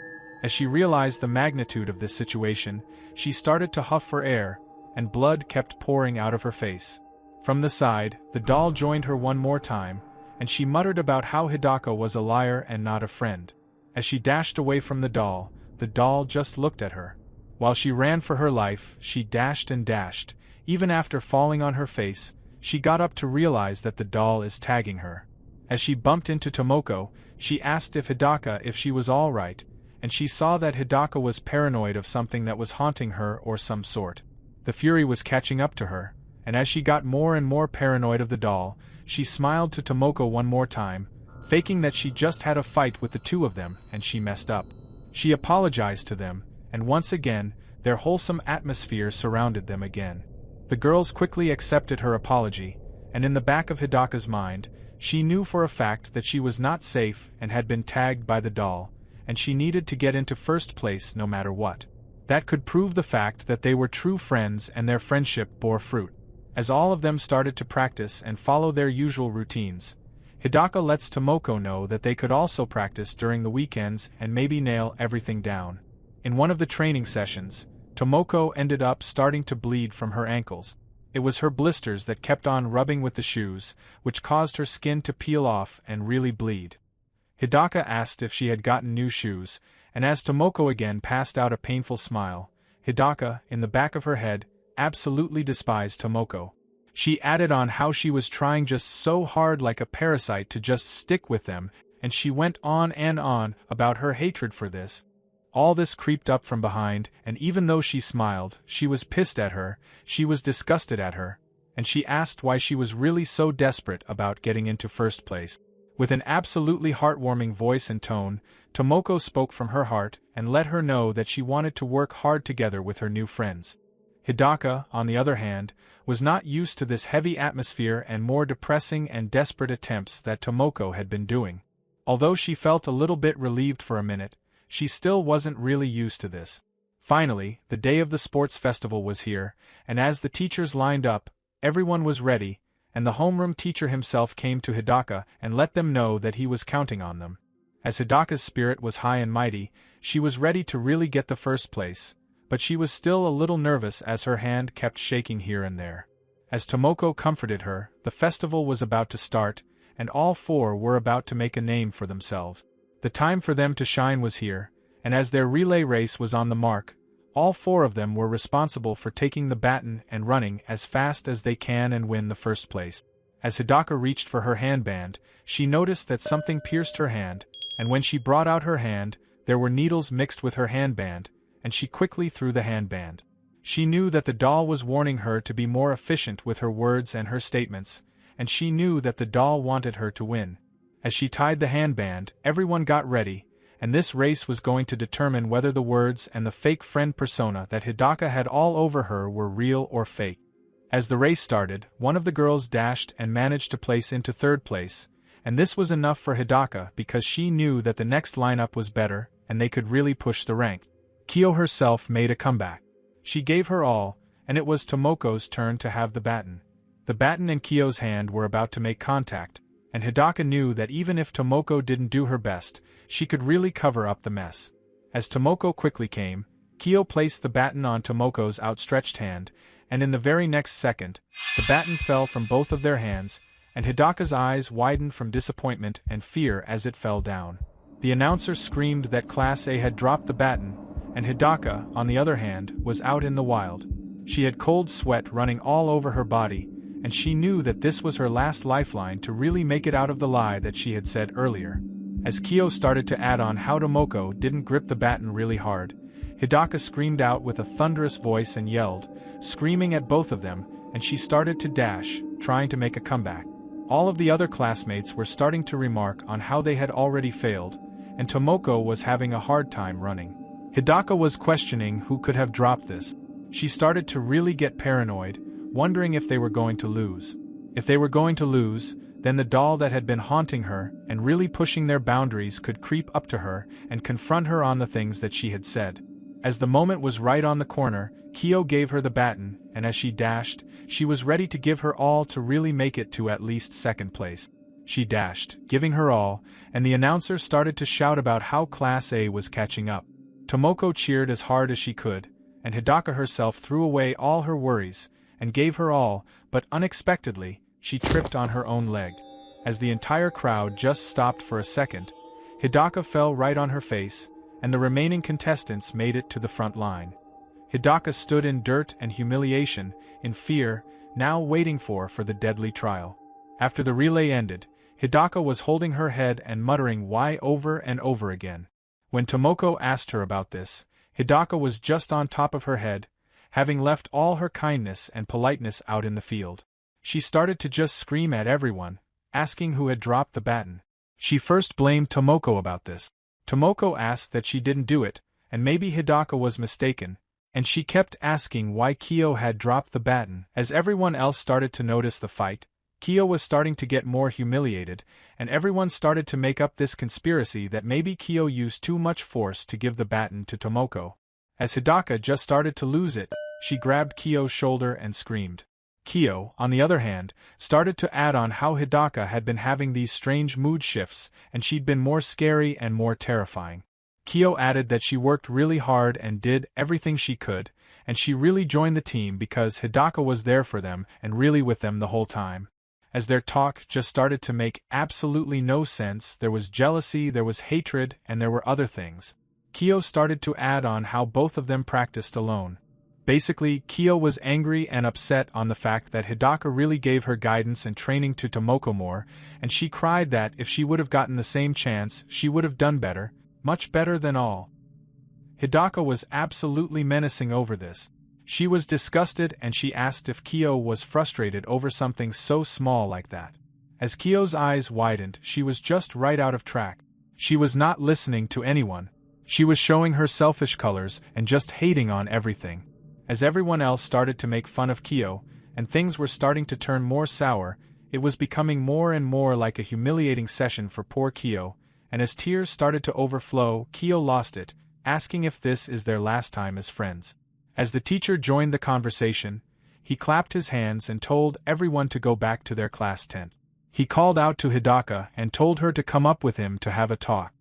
As she realized the magnitude of this situation, she started to huff for air, and blood kept pouring out of her face. From the side, the doll joined her one more time, and she muttered about how Hidaka was a liar and not a friend. As she dashed away from the doll just looked at her. While she ran for her life, she dashed and dashed. Even after falling on her face, she got up to realize that the doll is tagging her. As she bumped into Tomoko, she asked if she was all right, and she saw that Hidaka was paranoid of something that was haunting her or some sort. The fury was catching up to her, and as she got more and more paranoid of the doll, she smiled to Tomoko one more time, faking that she just had a fight with the two of them and she messed up. She apologized to them, and once again, their wholesome atmosphere surrounded them again. The girls quickly accepted her apology, and in the back of Hidaka's mind, she knew for a fact that she was not safe and had been tagged by the doll, and she needed to get into first place no matter what. That could prove the fact that they were true friends and their friendship bore fruit. As all of them started to practice and follow their usual routines, Hidaka lets Tomoko know that they could also practice during the weekends and maybe nail everything down. In one of the training sessions, Tomoko ended up starting to bleed from her ankles. It was her blisters that kept on rubbing with the shoes, which caused her skin to peel off and really bleed. Hidaka asked if she had gotten new shoes, and as Tomoko again passed out a painful smile, Hidaka, in the back of her head, absolutely despised Tomoko. She added on how she was trying just so hard like a parasite to just stick with them, and she went on and on about her hatred for this. All this creeped up from behind, and even though she smiled, she was pissed at her, she was disgusted at her, and she asked why she was really so desperate about getting into first place. With an absolutely heartwarming voice and tone, Tomoko spoke from her heart and let her know that she wanted to work hard together with her new friends. Hidaka, on the other hand, was not used to this heavy atmosphere and more depressing and desperate attempts that Tomoko had been doing. Although she felt a little bit relieved for a minute, she still wasn't really used to this. Finally, the day of the sports festival was here, and as the teachers lined up, everyone was ready, and the homeroom teacher himself came to Hidaka and let them know that he was counting on them. As Hidaka's spirit was high and mighty, she was ready to really get the first place, but she was still a little nervous as her hand kept shaking here and there. As Tomoko comforted her, the festival was about to start, and all four were about to make a name for themselves. The time for them to shine was here, and as their relay race was on the mark, all four of them were responsible for taking the baton and running as fast as they can and win the first place. As Hidaka reached for her handband, she noticed that something pierced her hand, and when she brought out her hand, there were needles mixed with her handband, and she quickly threw the handband. She knew that the doll was warning her to be more efficient with her words and her statements, and she knew that the doll wanted her to win. As she tied the handband, everyone got ready, and this race was going to determine whether the words and the fake friend persona that Hidaka had all over her were real or fake. As the race started, one of the girls dashed and managed to place into third place, and this was enough for Hidaka because she knew that the next lineup was better, and they could really push the rank. Kyo herself made a comeback. She gave her all, and it was Tomoko's turn to have the baton. The baton in Kyo's hand were about to make contact, and Hidaka knew that even if Tomoko didn't do her best, she could really cover up the mess. As Tomoko quickly came, Kyo placed the baton on Tomoko's outstretched hand, and in the very next second, the baton fell from both of their hands, and Hidaka's eyes widened from disappointment and fear as it fell down. The announcer screamed that Class A had dropped the baton, and Hidaka, on the other hand, was out in the wild. She had cold sweat running all over her body, and she knew that this was her last lifeline to really make it out of the lie that she had said earlier. As Kyo started to add on how Tomoko didn't grip the baton really hard, Hidaka screamed out with a thunderous voice and yelled, screaming at both of them, and she started to dash, trying to make a comeback. All of the other classmates were starting to remark on how they had already failed, and Tomoko was having a hard time running. Hidaka was questioning who could have dropped this. She started to really get paranoid, wondering if they were going to lose. If they were going to lose, then the doll that had been haunting her and really pushing their boundaries could creep up to her and confront her on the things that she had said. As the moment was right on the corner, Kyo gave her the baton, and as she dashed, she was ready to give her all to really make it to at least second place. She dashed, giving her all, and the announcer started to shout about how Class A was catching up. Tomoko cheered as hard as she could, and Hidaka herself threw away all her worries, and gave her all, but unexpectedly, she tripped on her own leg. As the entire crowd just stopped for a second, Hidaka fell right on her face, and the remaining contestants made it to the front line. Hidaka stood in dirt and humiliation, in fear, now waiting for the deadly trial. After the relay ended, Hidaka was holding her head and muttering why over and over again. When Tomoko asked her about this, Hidaka was just on top of her head, having left all her kindness and politeness out in the field. She started to just scream at everyone, asking who had dropped the baton. She first blamed Tomoko about this. Tomoko asked that she didn't do it, and maybe Hidaka was mistaken, and she kept asking why Kyo had dropped the baton. As everyone else started to notice the fight, Kyo was starting to get more humiliated, and everyone started to make up this conspiracy that maybe Kyo used too much force to give the baton to Tomoko. As Hidaka just started to lose it, she grabbed Kyo's shoulder and screamed. Kyo, on the other hand, started to add on how Hidaka had been having these strange mood shifts and she'd been more scary and more terrifying. Kyo added that she worked really hard and did everything she could, and she really joined the team because Hidaka was there for them and really with them the whole time. As their talk just started to make absolutely no sense, there was jealousy, there was hatred, and there were other things. Kyo started to add on how both of them practiced alone. Basically, Kyo was angry and upset on the fact that Hidaka really gave her guidance and training to Tomoko more, and she cried that if she would have gotten the same chance, she would have done better, much better than all. Hidaka was absolutely menacing over this. She was disgusted and she asked if Kyo was frustrated over something so small like that. As Kyo's eyes widened, she was just right out of track. She was not listening to anyone. She was showing her selfish colors and just hating on everything. As everyone else started to make fun of Kyo, and things were starting to turn more sour, it was becoming more and more like a humiliating session for poor Kyo, and as tears started to overflow, Kyo lost it, asking if this is their last time as friends. As the teacher joined the conversation, he clapped his hands and told everyone to go back to their class tent. He called out to Hidaka and told her to come up with him to have a talk.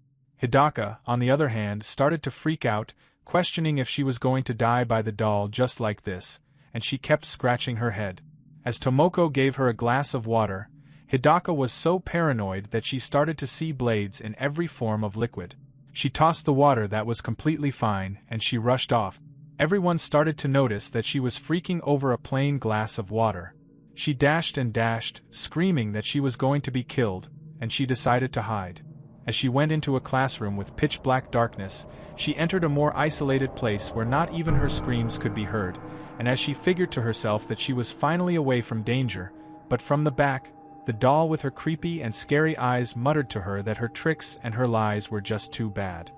Hidaka, on the other hand, started to freak out, questioning if she was going to die by the doll just like this, and she kept scratching her head. As Tomoko gave her a glass of water, Hidaka was so paranoid that she started to see blades in every form of liquid. She tossed the water that was completely fine, and she rushed off. Everyone started to notice that she was freaking over a plain glass of water. She dashed and dashed, screaming that she was going to be killed, and she decided to hide. As she went into a classroom with pitch-black darkness, she entered a more isolated place where not even her screams could be heard, and as she figured to herself that she was finally away from danger, but from the back, the doll with her creepy and scary eyes muttered to her that her tricks and her lies were just too bad.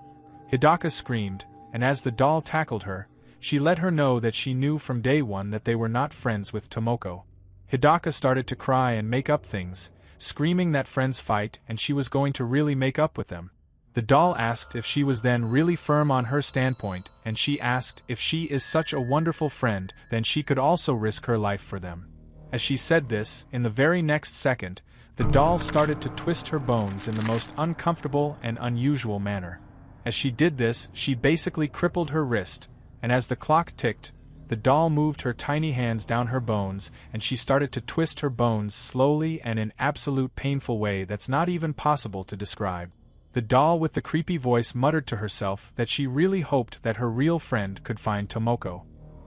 Hidaka screamed, and as the doll tackled her, she let her know that she knew from day one that they were not friends with Tomoko. Hidaka started to cry and make up things, screaming that friends fight and she was going to really make up with them. The doll asked if she was then really firm on her standpoint, and she asked if she is such a wonderful friend, then she could also risk her life for them. As she said this, in the very next second, the doll started to twist her bones in the most uncomfortable and unusual manner. As she did this, she basically crippled her wrist, and as the clock ticked, the doll moved her tiny hands down her bones and she started to twist her bones slowly and in absolute painful way that's not even possible to describe. The doll with the creepy voice muttered to herself that she really hoped that her real friend could find Tomoko.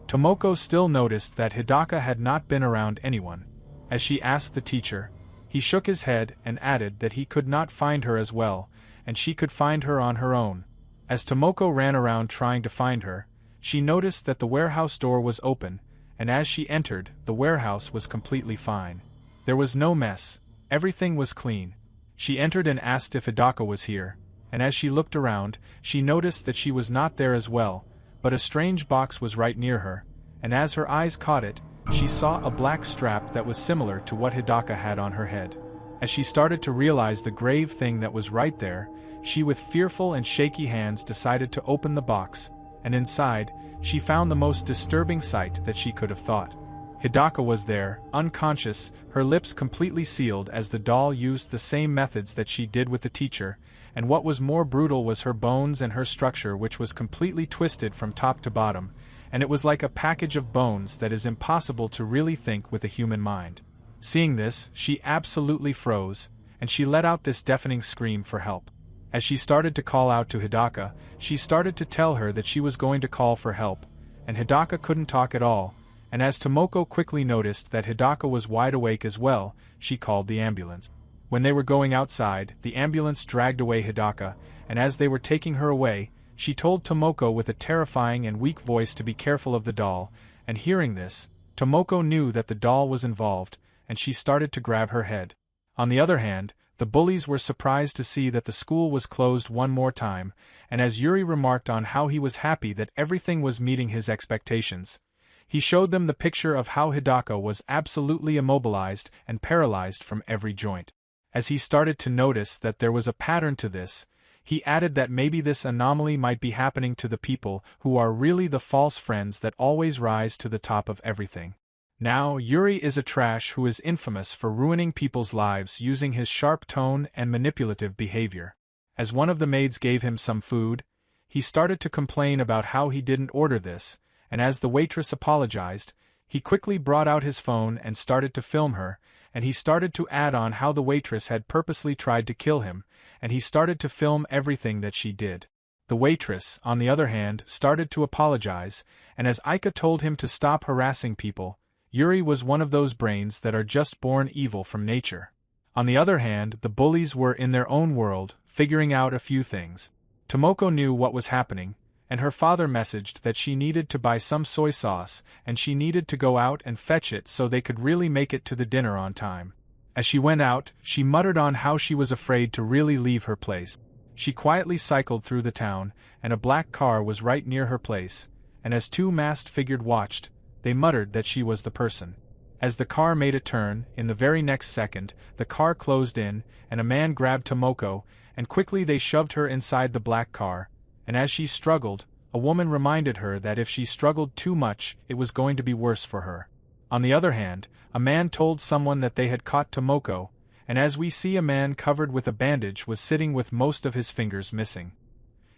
Tomoko still noticed that Hidaka had not been around anyone. As she asked the teacher, he shook his head and added that he could not find her as well, and she could find her on her own. As Tomoko ran around trying to find her, she noticed that the warehouse door was open, and as she entered, the warehouse was completely fine. There was no mess, everything was clean. She entered and asked if Hidaka was here, and as she looked around, she noticed that she was not there as well, but a strange box was right near her, and as her eyes caught it, she saw a black strap that was similar to what Hidaka had on her head. As she started to realize the grave thing that was right there, she with fearful and shaky hands decided to open the box, and inside, she found the most disturbing sight that she could have thought. Hidaka was there, unconscious, her lips completely sealed as the doll used the same methods that she did with the teacher, and what was more brutal was her bones and her structure, which was completely twisted from top to bottom, and it was like a package of bones that is impossible to really think with a human mind. Seeing this, she absolutely froze, and she let out this deafening scream for help. As she started to call out to Hidaka, she started to tell her that she was going to call for help, and Hidaka couldn't talk at all, and as Tomoko quickly noticed that Hidaka was wide awake as well, she called the ambulance. When they were going outside, the ambulance dragged away Hidaka, and as they were taking her away, she told Tomoko with a terrifying and weak voice to be careful of the doll, and hearing this, Tomoko knew that the doll was involved, and she started to grab her head. On the other hand, the bullies were surprised to see that the school was closed one more time, and as Yuri remarked on how he was happy that everything was meeting his expectations, he showed them the picture of how Hidaka was absolutely immobilized and paralyzed from every joint. As he started to notice that there was a pattern to this, he added that maybe this anomaly might be happening to the people who are really the false friends that always rise to the top of everything. Now, Yuri is a trash who is infamous for ruining people's lives using his sharp tone and manipulative behavior. As one of the maids gave him some food, he started to complain about how he didn't order this, and as the waitress apologized, he quickly brought out his phone and started to film her, and he started to add on how the waitress had purposely tried to kill him, and he started to film everything that she did. The waitress, on the other hand, started to apologize, and as Aika told him to stop harassing people, Yuri was one of those brains that are just born evil from nature. On the other hand, the bullies were in their own world, figuring out a few things. Tomoko knew what was happening, and her father messaged that she needed to buy some soy sauce, and she needed to go out and fetch it so they could really make it to the dinner on time. As she went out, she muttered on how she was afraid to really leave her place. She quietly cycled through the town, and a black car was right near her place, and as two masked figures watched, they muttered that she was the person. As the car made a turn, in the very next second, the car closed in, and a man grabbed Tomoko, and quickly they shoved her inside the black car, and as she struggled, a woman reminded her that if she struggled too much, it was going to be worse for her. On the other hand, a man told someone that they had caught Tomoko, and as we see a man covered with a bandage was sitting with most of his fingers missing.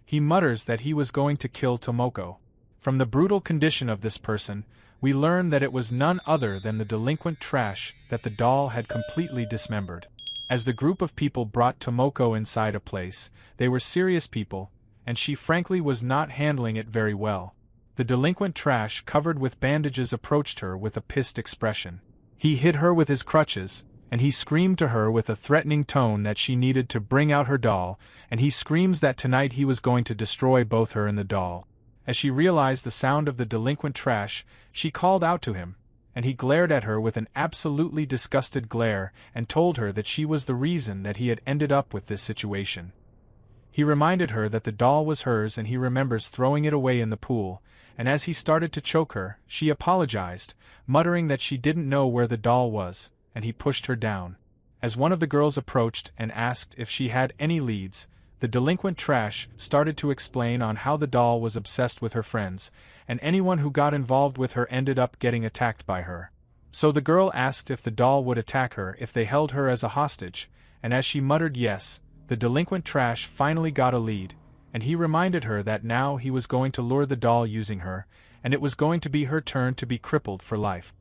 He mutters that he was going to kill Tomoko. From the brutal condition of this person, we learn that it was none other than the delinquent trash that the doll had completely dismembered. As the group of people brought Tomoko inside a place, they were serious people, and she frankly was not handling it very well. The delinquent trash covered with bandages approached her with a pissed expression. He hit her with his crutches, and he screamed to her with a threatening tone that she needed to bring out her doll, and he screams that tonight he was going to destroy both her and the doll. As she realized the sound of the delinquent trash, she called out to him, and he glared at her with an absolutely disgusted glare and told her that she was the reason that he had ended up with this situation. He reminded her that the doll was hers and he remembers throwing it away in the pool, and as he started to choke her, she apologized, muttering that she didn't know where the doll was, and he pushed her down. As one of the girls approached and asked if she had any leads, the delinquent trash started to explain on how the doll was obsessed with her friends, and anyone who got involved with her ended up getting attacked by her. So the girl asked if the doll would attack her if they held her as a hostage, and as she muttered yes, the delinquent trash finally got a lead, and he reminded her that now he was going to lure the doll using her, and it was going to be her turn to be crippled for life.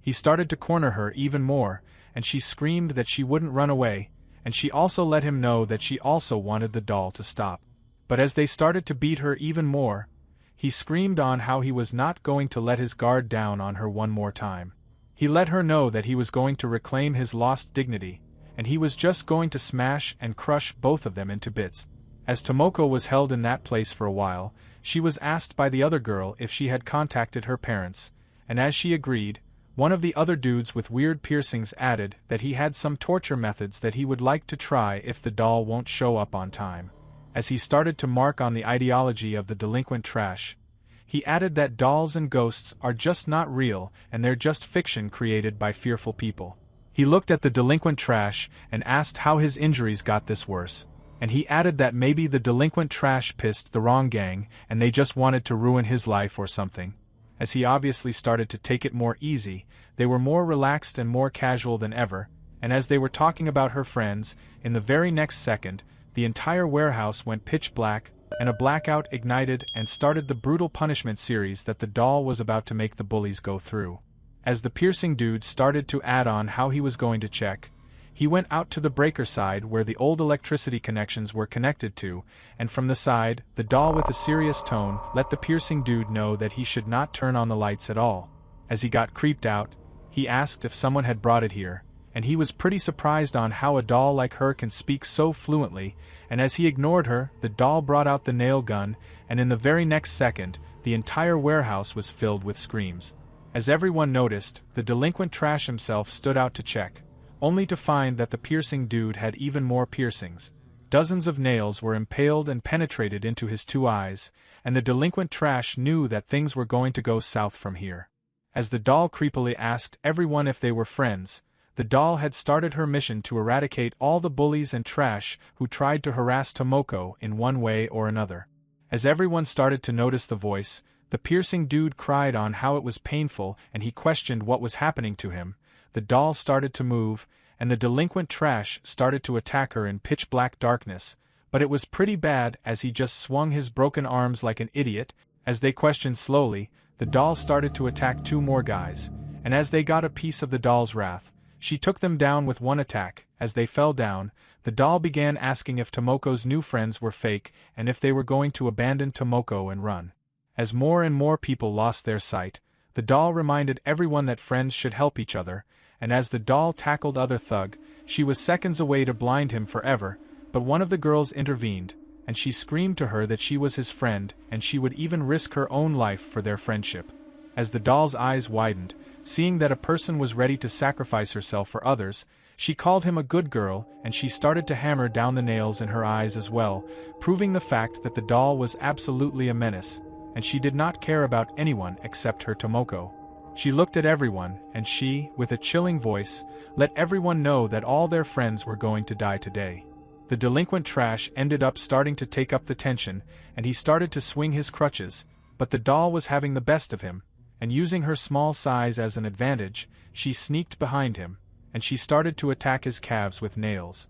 He started to corner her even more, and she screamed that she wouldn't run away, and she also let him know that she also wanted the doll to stop. But as they started to beat her even more, he screamed on how he was not going to let his guard down on her one more time. He let her know that he was going to reclaim his lost dignity, and he was just going to smash and crush both of them into bits. As Tomoko was held in that place for a while, she was asked by the other girl if she had contacted her parents, and as she agreed, one of the other dudes with weird piercings added that he had some torture methods that he would like to try if the doll won't show up on time. As he started to mark on the ideology of the delinquent trash, he added that dolls and ghosts are just not real and they're just fiction created by fearful people. He looked at the delinquent trash and asked how his injuries got this worse, and he added that maybe the delinquent trash pissed the wrong gang and they just wanted to ruin his life or something. As he obviously started to take it more easy, they were more relaxed and more casual than ever, and as they were talking about her friends, in the very next second, the entire warehouse went pitch black, and a blackout ignited and started the brutal punishment series that the doll was about to make the bullies go through. As the piercing dude started to add on how he was going to check, he went out to the breaker side where the old electricity connections were connected to, and from the side, the doll with a serious tone let the piercing dude know that he should not turn on the lights at all. As he got creeped out, he asked if someone had brought it here, and he was pretty surprised on how a doll like her can speak so fluently, and as he ignored her, the doll brought out the nail gun, and in the very next second, the entire warehouse was filled with screams. As everyone noticed, the delinquent trash himself stood out to check, only to find that the piercing dude had even more piercings. Dozens of nails were impaled and penetrated into his two eyes, and the delinquent trash knew that things were going to go south from here. As the doll creepily asked everyone if they were friends, the doll had started her mission to eradicate all the bullies and trash who tried to harass Tomoko in one way or another. As everyone started to notice the voice, the piercing dude cried on how it was painful and he questioned what was happening to him. The doll started to move, and the delinquent trash started to attack her in pitch-black darkness, but it was pretty bad as he just swung his broken arms like an idiot. As they questioned slowly, the doll started to attack two more guys, and as they got a piece of the doll's wrath, she took them down with one attack. As they fell down, the doll began asking if Tomoko's new friends were fake and if they were going to abandon Tomoko and run. As more and more people lost their sight, the doll reminded everyone that friends should help each other, and as the doll tackled other thug, she was seconds away to blind him forever, but one of the girls intervened, and she screamed to her that she was his friend and she would even risk her own life for their friendship. As the doll's eyes widened, seeing that a person was ready to sacrifice herself for others, she called him a good girl and she started to hammer down the nails in her eyes as well, proving the fact that the doll was absolutely a menace, and she did not care about anyone except her Tomoko. She looked at everyone, and she, with a chilling voice, let everyone know that all their friends were going to die today. The delinquent trash ended up starting to take up the tension, and he started to swing his crutches, but the doll was having the best of him, and using her small size as an advantage, she sneaked behind him, and she started to attack his calves with nails.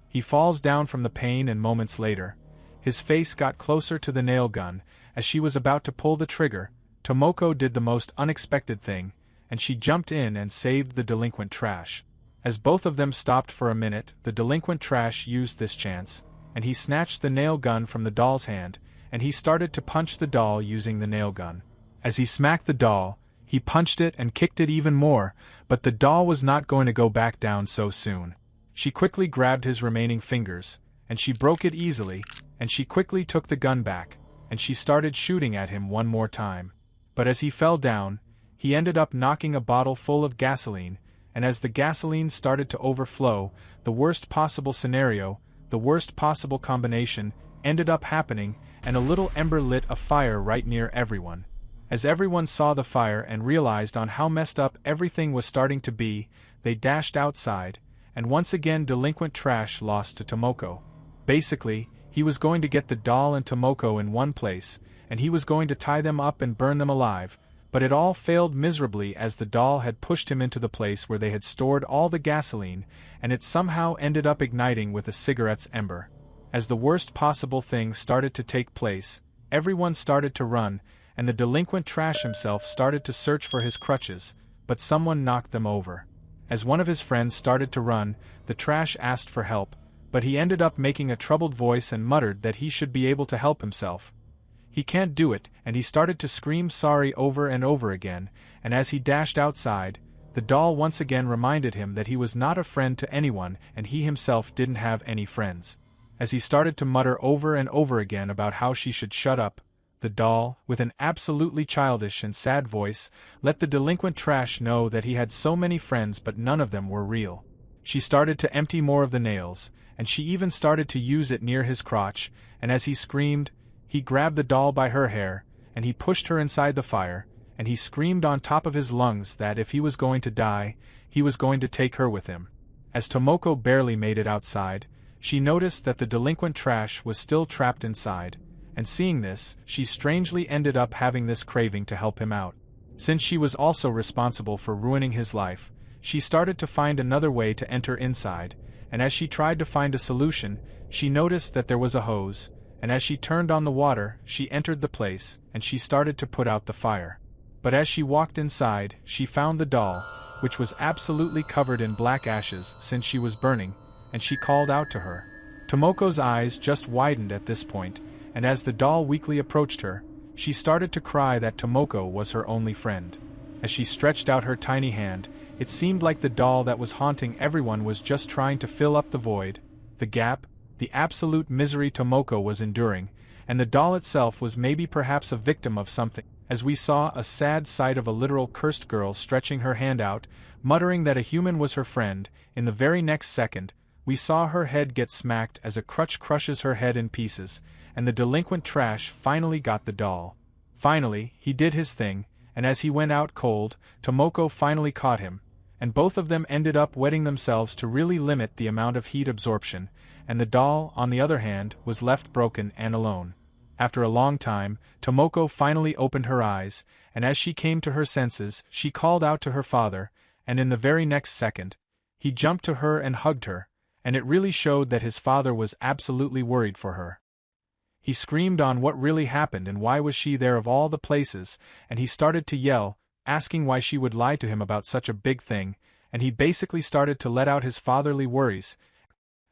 He falls down from the pain, and moments later, his face got closer to the nail gun. As she was about to pull the trigger, Tomoko did the most unexpected thing, and she jumped in and saved the delinquent trash. As both of them stopped for a minute, the delinquent trash used this chance, and he snatched the nail gun from the doll's hand, and he started to punch the doll using the nail gun. As he smacked the doll, he punched it and kicked it even more, but the doll was not going to go back down so soon. She quickly grabbed his remaining fingers, and she broke it easily, and she quickly took the gun back, and she started shooting at him one more time. But as he fell down, he ended up knocking a bottle full of gasoline, and as the gasoline started to overflow, the worst possible scenario, the worst possible combination, ended up happening, and a little ember lit a fire right near everyone. As everyone saw the fire and realized on how messed up everything was starting to be, they dashed outside, and once again delinquent trash lost to Tomoko. Basically, he was going to get the doll and Tomoko in one place, and he was going to tie them up and burn them alive, but it all failed miserably as the doll had pushed him into the place where they had stored all the gasoline, and it somehow ended up igniting with a cigarette's ember. As the worst possible thing started to take place, everyone started to run, and the delinquent trash himself started to search for his crutches, but someone knocked them over. As one of his friends started to run, the trash asked for help, but he ended up making a troubled voice and muttered that he should be able to help himself. He can't do it, and he started to scream sorry over and over again, and as he dashed outside, the doll once again reminded him that he was not a friend to anyone and he himself didn't have any friends. As he started to mutter over and over again about how she should shut up, the doll, with an absolutely childish and sad voice, let the delinquent trash know that he had so many friends but none of them were real. She started to empty more of the nails, and she even started to use it near his crotch, and as he screamed, he grabbed the doll by her hair, and he pushed her inside the fire, and he screamed on top of his lungs that if he was going to die, he was going to take her with him. As Tomoko barely made it outside, she noticed that the delinquent trash was still trapped inside, and seeing this, she strangely ended up having this craving to help him out. Since she was also responsible for ruining his life, she started to find another way to enter inside, and as she tried to find a solution, she noticed that there was a hose, and as she turned on the water, she entered the place, and she started to put out the fire. But as she walked inside, she found the doll, which was absolutely covered in black ashes since she was burning, and she called out to her. Tomoko's eyes just widened at this point, and as the doll weakly approached her, she started to cry that Tomoko was her only friend. As she stretched out her tiny hand, it seemed like the doll that was haunting everyone was just trying to fill up the void, the gap, the absolute misery Tomoko was enduring, and the doll itself was maybe perhaps a victim of something, as we saw a sad sight of a literal cursed girl stretching her hand out, muttering that a human was her friend. In the very next second, we saw her head get smacked as a crutch crushes her head in pieces, and the delinquent trash finally got the doll. Finally, he did his thing, and as he went out cold, Tomoko finally caught him, and both of them ended up wetting themselves to really limit the amount of heat absorption, and the doll, on the other hand, was left broken and alone. After a long time, Tomoko finally opened her eyes, and as she came to her senses, she called out to her father, and in the very next second, he jumped to her and hugged her, and it really showed that his father was absolutely worried for her. He screamed on what really happened and why was she there of all the places, and he started to yell, asking why she would lie to him about such a big thing, and he basically started to let out his fatherly worries.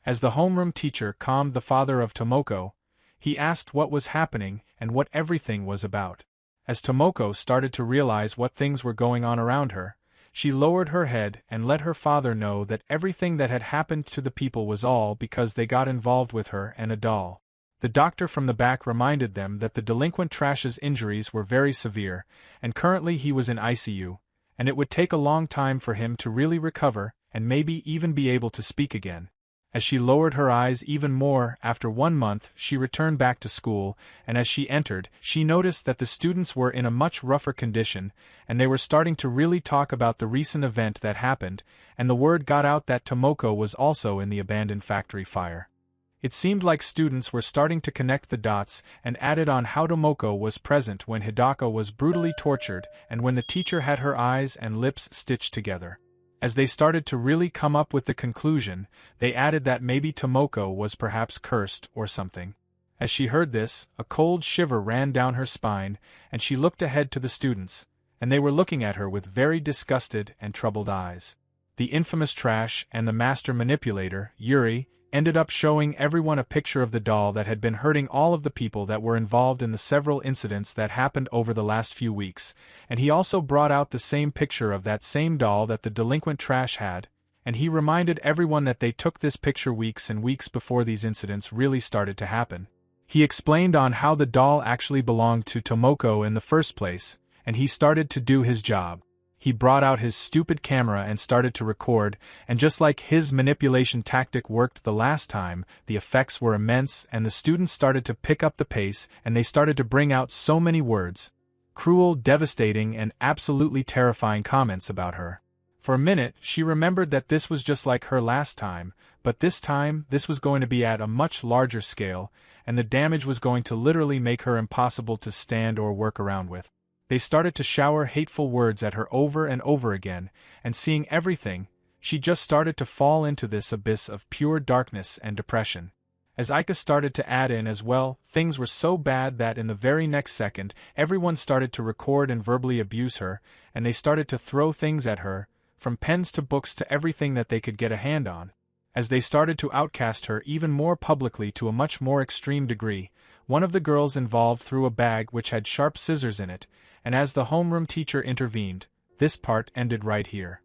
As the homeroom teacher calmed the father of Tomoko, he asked what was happening and what everything was about. As Tomoko started to realize what things were going on around her, she lowered her head and let her father know that everything that had happened to the people was all because they got involved with her and a doll. The doctor from the back reminded them that the delinquent trash's injuries were very severe, and currently he was in ICU, and it would take a long time for him to really recover and maybe even be able to speak again. As she lowered her eyes even more, after 1 month she returned back to school, and as she entered, she noticed that the students were in a much rougher condition, and they were starting to really talk about the recent event that happened, and the word got out that Tomoko was also in the abandoned factory fire. It seemed like students were starting to connect the dots and added on how Tomoko was present when Hidaka was brutally tortured and when the teacher had her eyes and lips stitched together. As they started to really come up with the conclusion, they added that maybe Tomoko was perhaps cursed or something. As she heard this, a cold shiver ran down her spine, and she looked ahead to the students, and they were looking at her with very disgusted and troubled eyes. The infamous trash and the master manipulator, Yuri, ended up showing everyone a picture of the doll that had been hurting all of the people that were involved in the several incidents that happened over the last few weeks, and he also brought out the same picture of that same doll that the delinquent trash had, and he reminded everyone that they took this picture weeks and weeks before these incidents really started to happen. He explained on how the doll actually belonged to Tomoko in the first place, and he started to do his job. He brought out his stupid camera and started to record, and just like his manipulation tactic worked the last time, the effects were immense and the students started to pick up the pace and they started to bring out so many words. Cruel, devastating, and absolutely terrifying comments about her. For a minute, she remembered that this was just like her last time, but this time, this was going to be at a much larger scale, and the damage was going to literally make her impossible to stand or work around with. They started to shower hateful words at her over and over again, and seeing everything, she just started to fall into this abyss of pure darkness and depression. As Aika started to add in as well, things were so bad that in the very next second, everyone started to record and verbally abuse her, and they started to throw things at her, from pens to books to everything that they could get a hand on. As they started to outcast her even more publicly to a much more extreme degree, one of the girls involved threw a bag which had sharp scissors in it, and as the homeroom teacher intervened, this part ended right here.